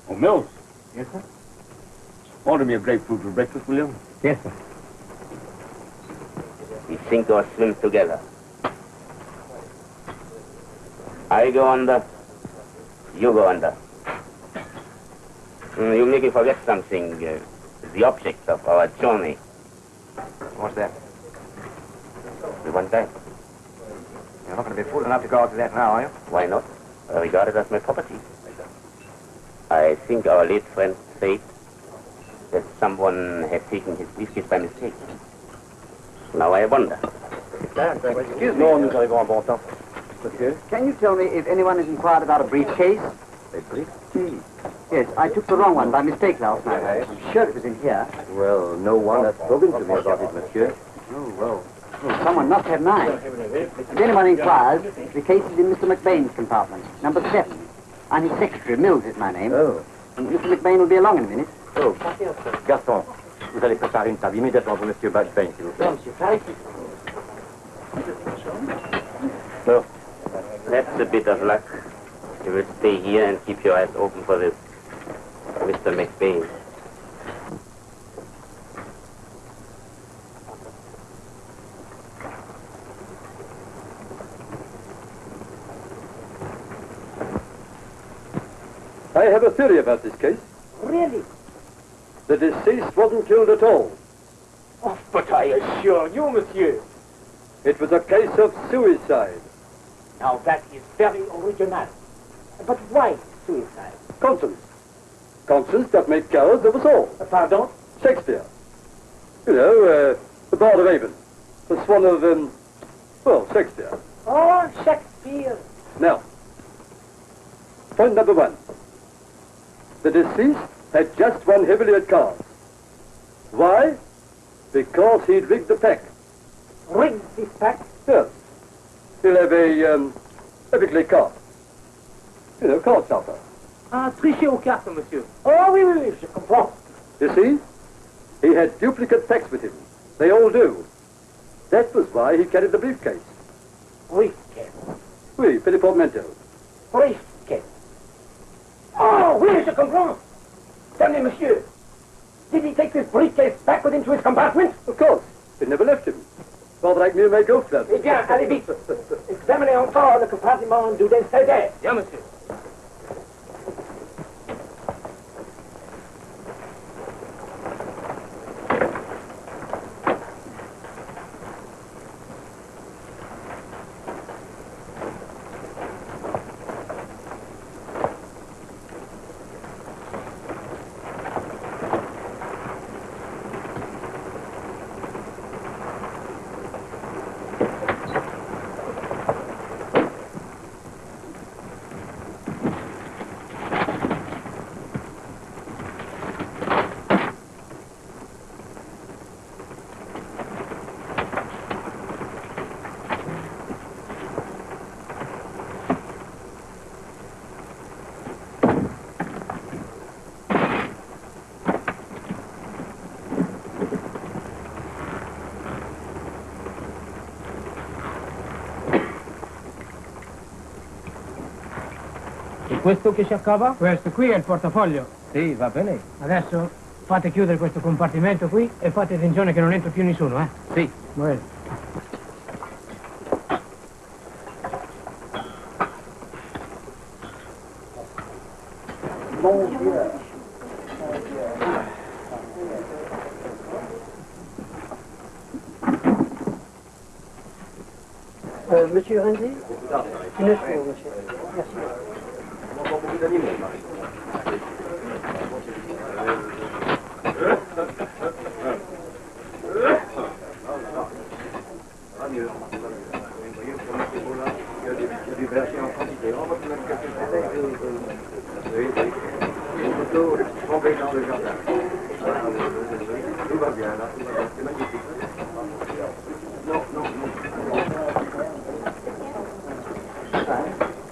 Oh, Mills. Yes, sir? Order me a grapefruit for breakfast, will you? Yes, sir. We sink or swim together. I go under, you go under. You make me forget something, the object of our journey. What's that? The one time. You're not going to be fool enough to go out to that now, are you? Why not? I regard it as my property. I think our late friend said that someone had taken his briefcase by mistake. Now I wonder. Excuse me. Monsieur, can you tell me if anyone has inquired about a briefcase? A briefcase? Yes, I took the wrong one by mistake last night. I'm sure it was in here. Well, no one has spoken to me about it, monsieur. Oh, well. Well, someone must have mine. If anyone inquires, the case is in Mr. McBain's compartment, number 7. I'm his secretary. Mills is my name. Oh. And Mr. McBain will be along in a minute. Oh. Gaston, vous allez préparer une table immédiatement pour monsieur McBain, s'il vous plaît. So, that's a bit of luck. You will stay here and keep your eyes open for this Mr. McBain. I have a theory about this case. Really? The deceased wasn't killed at all. Oh, but I I assure you, monsieur. It was a case of suicide. Now that is very original. But why suicide? Conscience. Conscience that made cowards of us all. Pardon? Shakespeare. You know, the Bard of Avon. The swan of, well, Shakespeare. Oh, Shakespeare. Now, point number one. The deceased had just won heavily at cards. Why? Because he'd rigged the pack. Rigged this pack? Yes. He'll have a big leg card. You know, card sharper. Ah, tricher aux cartes, monsieur. Oh, oui, oui, oui, je comprends. You see? He had duplicate packs with him. They all do. That was why he carried the briefcase. Briefcase? Oui, petit portmanteau. Briefcase. Oh, oui, je comprends. Tell me, monsieur, did he take this briefcase back with him to his compartment? Of course. It never left him. Rather like me and my golf club. Eh bien, allez vite. Examinez encore le compartiment du décédé. Bien, monsieur. Questo che cercava? Questo qui è il portafoglio. Sì, va bene. Adesso fate chiudere questo compartimento qui e fate attenzione che non entra più nessuno, eh? Sì. Bene. Monsieur Renzi? Une autre fois, monsieur. Merci.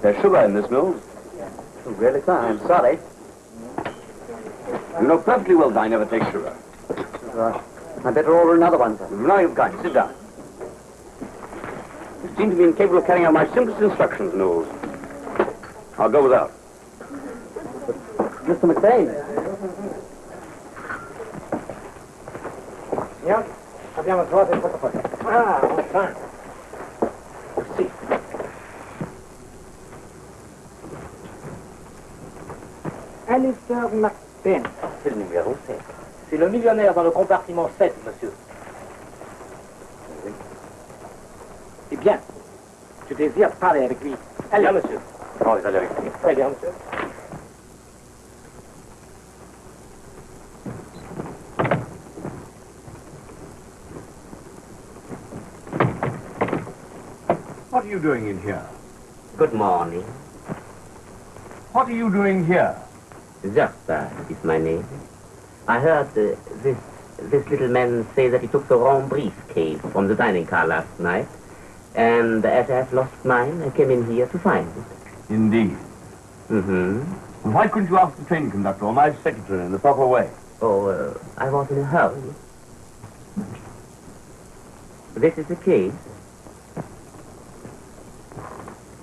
There's sugar in this milk. Oh, really, sir? I'm sorry. You know perfectly well that I never take sugar. I'd better order another one, sir. Now you've got it. Sit down. You seem to be incapable of carrying out my simplest instructions, Knowles. I'll go without. Mr. McBain. Signor, abbiamo trovato il portafoglio. Ah, enfin. Sì. Alistair McBain. C'est le numéro 7. C'est le millionnaire dans le compartiment 7, monsieur. Eh bien, je désire parler avec lui. Allez, Bien, monsieur. Oh, allez avec lui. Très bien, monsieur. What are you doing in here? Good morning. What are you doing here? Jasper is my name. I heard this little man say that he took the wrong briefcase from the dining car last night. And as I have lost mine, I came in here to find it. Indeed. Mm-hmm. Well, why couldn't you ask the train conductor or my secretary in the proper way? Oh, I was in a hurry. This is the case.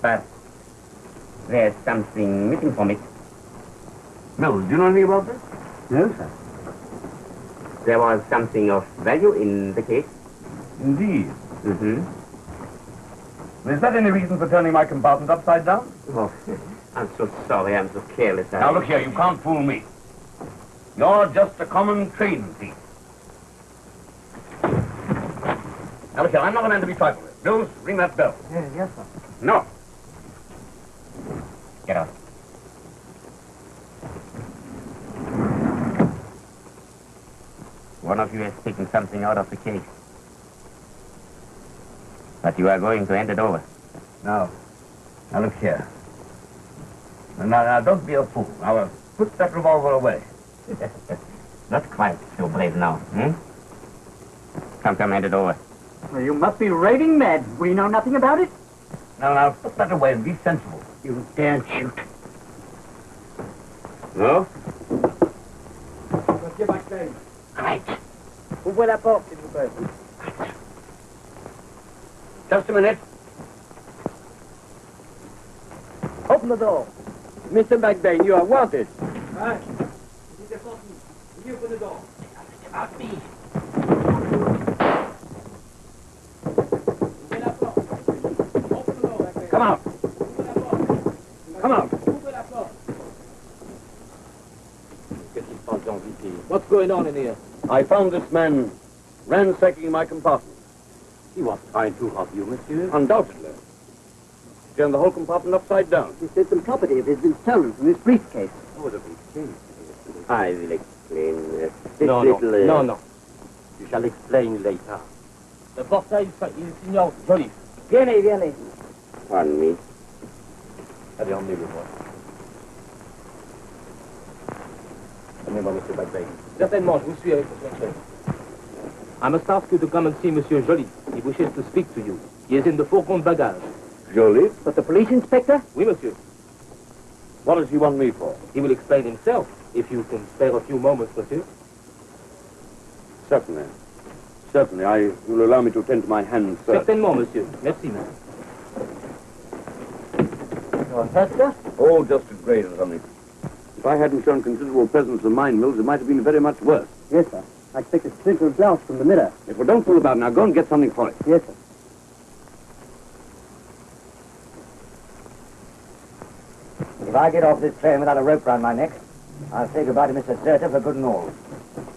But there's something missing from it. Mills, do you know anything about this? No, sir. There was something of value in the case. Indeed. Mm-hmm. Is that any reason for turning my compartment upside down? Oh, I'm so sorry. I'm so careless. Now, look here. You can't fool me. You're just a common train thief. Now, look here, I'm not a man to be trifled with. Mills, ring that bell. Yes, sir. No. Get out. One of you has taken something out of the case. But you are going to hand it over. Now, look here. Now, don't be a fool. Now, put that revolver away. Not quite so brave now, hmm? Come, hand it over. Well, you must be raving mad. We know nothing about it. Now, put that away and be sensible. You daren't shoot. No? Monsieur Backstein. Right. Ouvrez la porte, s'il vous plaît. Just a minute. Open the door. Mr. McBain, you are wanted. Right. You open the door. About me. Come out. Come out. What's going on in here? I found this man ransacking my compartment. He was trying to rob you, monsieur. Undoubtedly. Turned the whole compartment upside down. He said some property of his been stolen from his briefcase. Oh, the briefcase. I will explain. This No. No. You shall explain later. Le portail, il signore Joly. Vieni. Pardon me. Allez, emmenez-le, moi. Emmenez-moi, monsieur Backbane. Certainement, je vous suis avec monsieur. I must ask you to come and see Monsieur Joly. He wishes to speak to you. He is in the fourgon bagage. Jolie? But the police inspector? Oui, monsieur. What does he want me for? He will explain himself, if you can spare a few moments, monsieur. Certainly. You will allow me to attend to my hands, sir. Certainement, monsieur. Merci, madame. You're hurt, sir? Oh, just a graze or something. If I hadn't shown considerable presence of mind, Mills, it might have been very much worse. Yes, sir. I expect a splinter of glass from the mirror. Well, don't fool about now. Go and get something for it. Yes, sir. If I get off this train without a rope round my neck, I'll say goodbye to Mr. Zerter for good and all.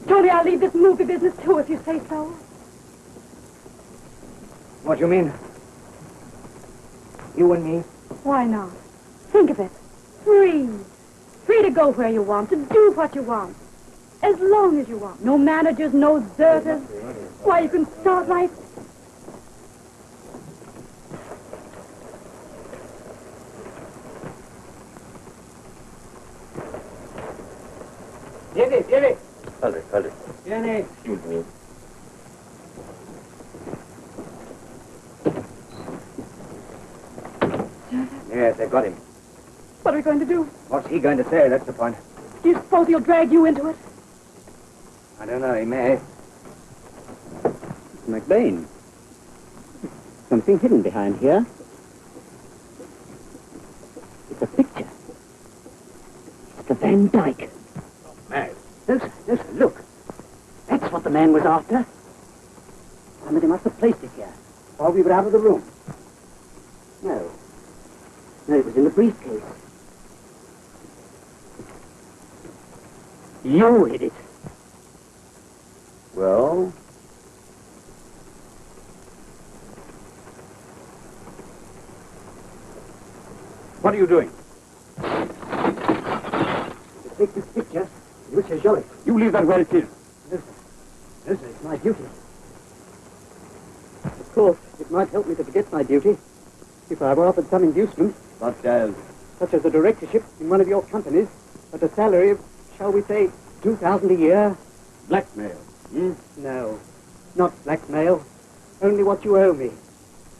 Jolie, I'll leave this movie business too, if you say so. What do you mean? You and me? Why not? Think of it. Free. Free to go where you want, to do what you want. As long as you want. No managers, no Zerters. Why, you can start life. Vieni. Allez. Vieni. Excuse me. Yes, they got him. What are we going to do? What's he going to say? That's the point. Do you suppose he'll drag you into it? I don't know. He may. McBain. Something hidden behind here. It's a picture. It's a Van Dyke. Mad. No, sir, look. That's what the man was after. Somebody must have placed it here while we were out of the room. No, it was in the briefcase. You hid it. Well? What are you doing? To take this picture, you shall show it. You leave that where it is. No, sir, it's my duty. Of course, it might help me to forget my duty if I were offered some inducement. Such as? Such as a directorship in one of your companies at a salary of, shall we say, $2,000 a year. Blackmail. No, not blackmail. Only what you owe me.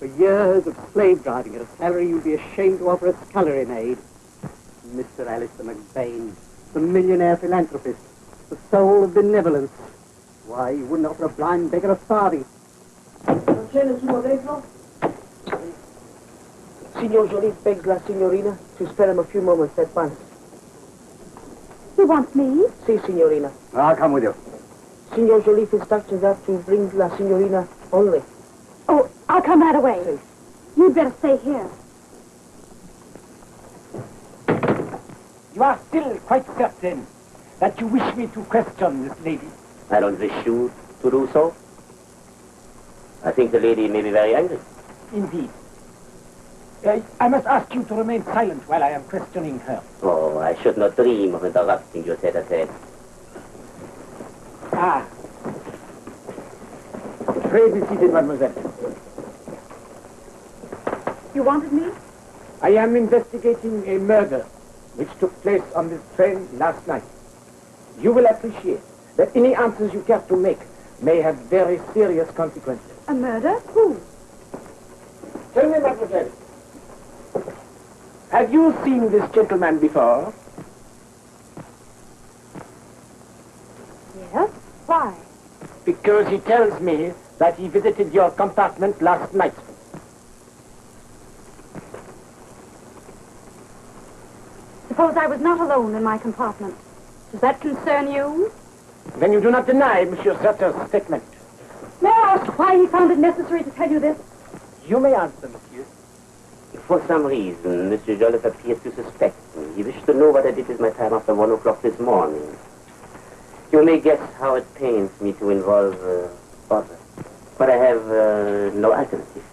For years of slave driving at a salary you'd be ashamed to offer a scullery maid. Mr. Alistair McBain, the millionaire philanthropist, the soul of benevolence. Why, you wouldn't offer a blind beggar a farthing. Signor Jolie begs la signorina to spare him a few moments at once. He wants me? Si, signorina. I'll come with you. Signor Jolie's instructions are to bring la signorina only. Oh, I'll come right away. You'd better stay here. You are still quite certain that you wish me to question this lady? I don't wish you to do so. I think the lady may be very angry. Indeed. I must ask you to remain silent while I am questioning her. Oh, I should not dream of interrupting your tete-a-tete. Ah. Pray be seated, mademoiselle. You wanted me? I am investigating a murder which took place on this train last night. You will appreciate that any answers you care to make may have very serious consequences. A murder? Who? Tell me, mademoiselle, have you seen this gentleman before? Yes. Why? Because he tells me that he visited your compartment last night. Suppose I was not alone in my compartment. Does that concern you? Then you do not deny Monsieur Sutter's statement. May I ask why he found it necessary to tell you this? You may answer, monsieur. For some reason, Monsieur Joliffe appears to suspect me. He wished to know what I did with my time after 1 o'clock this morning. You may guess how it pains me to involve bother. But I have no alternative.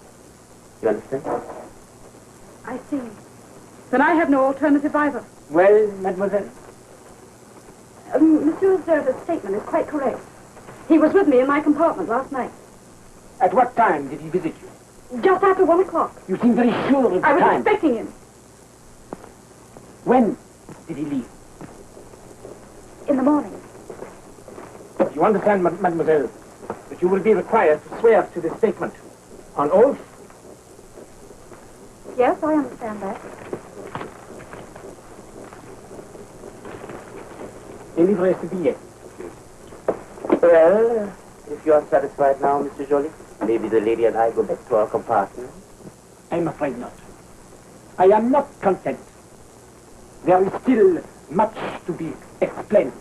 You understand? I see. Then I have no alternative either. Well, mademoiselle? Monsieur Zerva's statement is quite correct. He was with me in my compartment last night. At what time did he visit you? Just after 1 o'clock. You seem very sure of the I was time. expecting him. When did he leave? In the morning. You understand, mademoiselle, that you will be required to swear to this statement. On oath? Yes, I understand that. Délivrez ce billet. Well, if you are satisfied now, Mr. Jolie, maybe the lady and I go back to our compartment. I'm afraid not. I am not content. There is still much to be explained.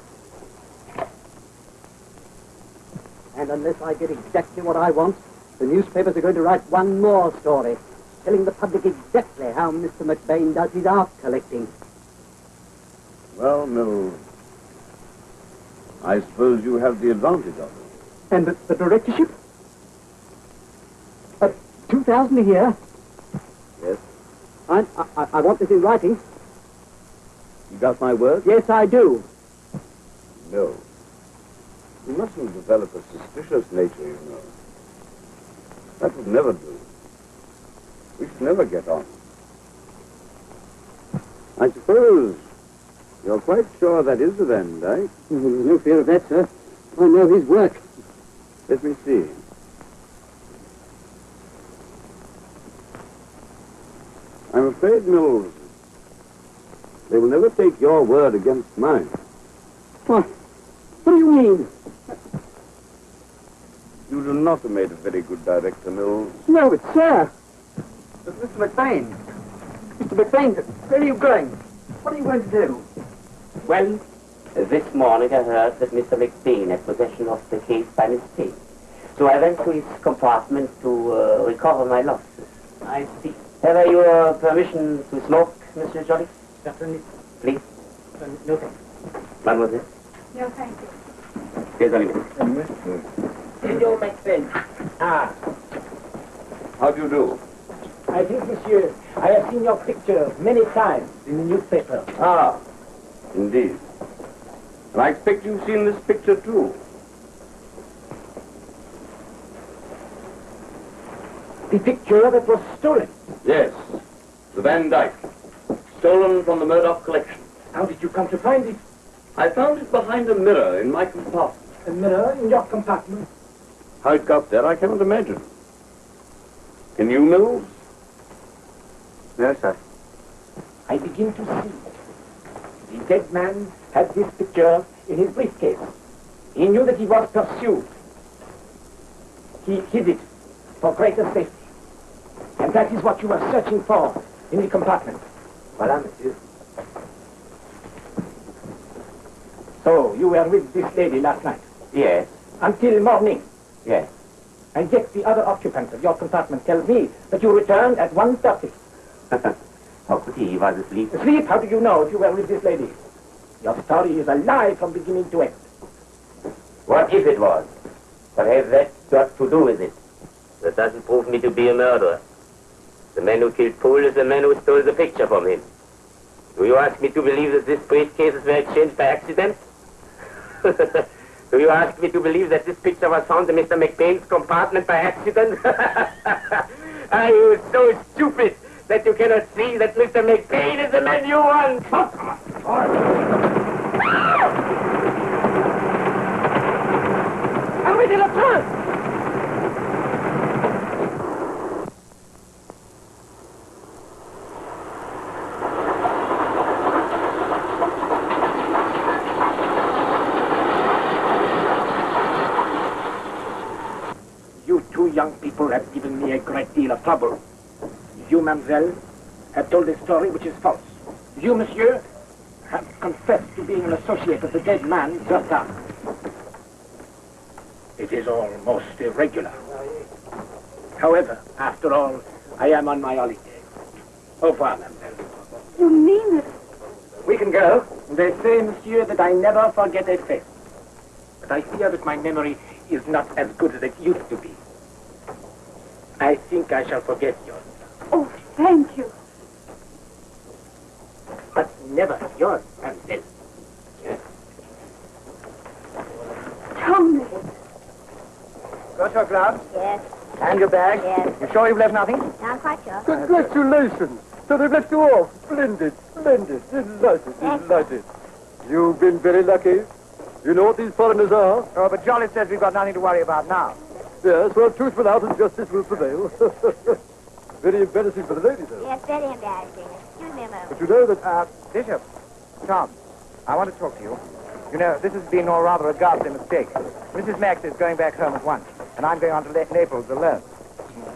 And unless I get exactly what I want, the newspapers are going to write one more story, telling the public exactly how Mr. McBain does his art collecting. Well, Mills, I suppose you have the advantage of it. And the directorship? 2,000 a year? Yes. I want this in writing. You got my word? Yes, I do. No. You mustn't develop a suspicious nature, you know. That would never do. We should never get on. I suppose you're quite sure that is the Van Dyke? There's no fear of that, sir. I know his work. Let me see. I'm afraid, Mills, they will never take your word against mine. What? What do you mean? You do not have made a very good director, Mills. No, but sir. But Mr. McBain. Mr. McBain, where are you going? What are you going to do? Well, this morning I heard that Mr. McBain had possession of the case by mistake. So I went to his compartment to recover my losses. I see. Have I your permission to smoke, Monsieur Jolie? Certainly. Please. No, thank you. Mademoiselle. No, thank you. Désolé. Senor McBain. Ah, How do you do? I think, monsieur, I have seen your picture many times in the newspaper. Ah, indeed. And I expect you've seen this picture, too. The picture that was stolen. Yes, the Van Dyke. Stolen from the Murdoch collection. How did you come to find it? I found it behind a mirror in my compartment. A mirror in your compartment? How it got there, I cannot imagine. Can you, Mills? No, sir. I begin to see. The dead man had this picture in his briefcase. He knew that he was pursued. He hid it for greater safety. And that is what you were searching for in the compartment. Voilà, monsieur. So, you were with this lady last night? Yes. Until morning? Yes. And yet the other occupant of your compartment tells me that you returned at 1:30. How could he? He was asleep. Asleep? How do you know if you were with this lady? Your story is a lie from beginning to end. What if it was? What has that got to do with it? That doesn't prove me to be a murderer. The man who killed Paul is the man who stole the picture from him. Do you ask me to believe that this briefcases were exchanged by accident? Do you ask me to believe that this picture was found in Mr. McBain's compartment by accident? Are you so stupid that you cannot see that Mr. McBain is the man you want? Arrêtez le train! You two young people have given me a great deal of trouble. You, mademoiselle, have told a story which is false. You, monsieur, have confessed to being an associate of the dead man, Zerta. It is all most irregular. However, after all, I am on my holiday. Au revoir, mademoiselle. You mean it? We can go. They say, monsieur, that I never forget a face. But I fear that my memory is not as good as it used to be. I think I shall forget yours. Oh, thank you. But never yours, mademoiselle. Tell me. Got your gloves? Yes. And your bag? Yes. You sure you've left nothing? No, I'm quite sure. Congratulations! So they've let you off. Splendid, splendid, delighted, delighted. You've been very lucky. You know what these foreigners are? Oh, but Jolly says we've got nothing to worry about now. Yes, well, truth will out and justice will prevail. Very embarrassing for the lady, though. Yes, very embarrassing. Excuse me a moment. But you know that... Bishop, Tom, I want to talk to you. You know, this has been all rather a ghastly mistake. Mrs. Max is going back home at once, and I'm going on to Naples alone.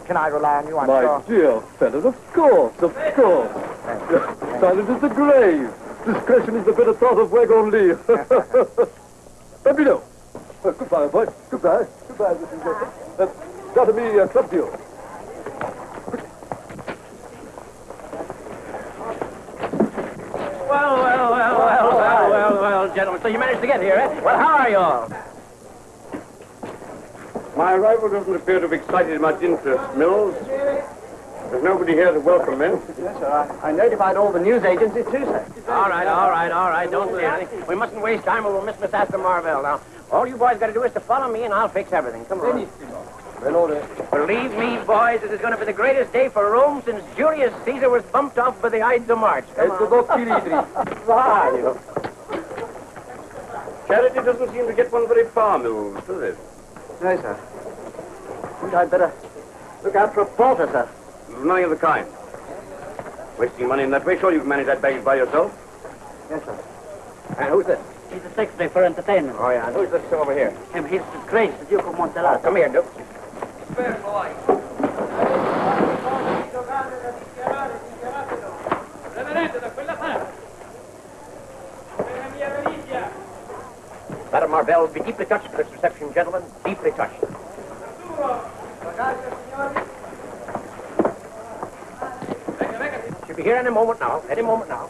Can I rely on you? I'm My sure. dear fellow, of course, of course. Silence is the grave. Discretion is the better thought of Wagonly. Let me know. Goodbye, boy. Goodbye. Goodbye, Mrs. Wilson. Got to be club deal. Well, gentlemen, so you managed to get here, eh? Well, how are you all? My arrival doesn't appear to have excited much interest, Mills. There's nobody here to welcome me. Yes, sir. I notified all the news agencies too, sir. All right. Don't say anything. We mustn't waste time or we'll miss Miss Astor Marvell. Now, all you boys got to do is to follow me and I'll fix everything. Come on. Believe me, boys, this is going to be the greatest day for Rome since Julius Caesar was bumped off by the Ides of March. Come on. Charity doesn't seem to get one very far, Mills, does it? No, sir. I think I'd better look out for a porter, sir. Nothing of the kind. Wasting money in that way, sure you can manage that baggage by yourself. Yes, sir. And who's this? He's the secretary for entertainment. Oh, yeah. And who's this over here? Him, he's His Grace, the Duke of Montserrat. Come here, Duke. Madame Marvell, be deeply touched for this reception, gentlemen. Deeply touched. She'll be here any moment now. Any moment now.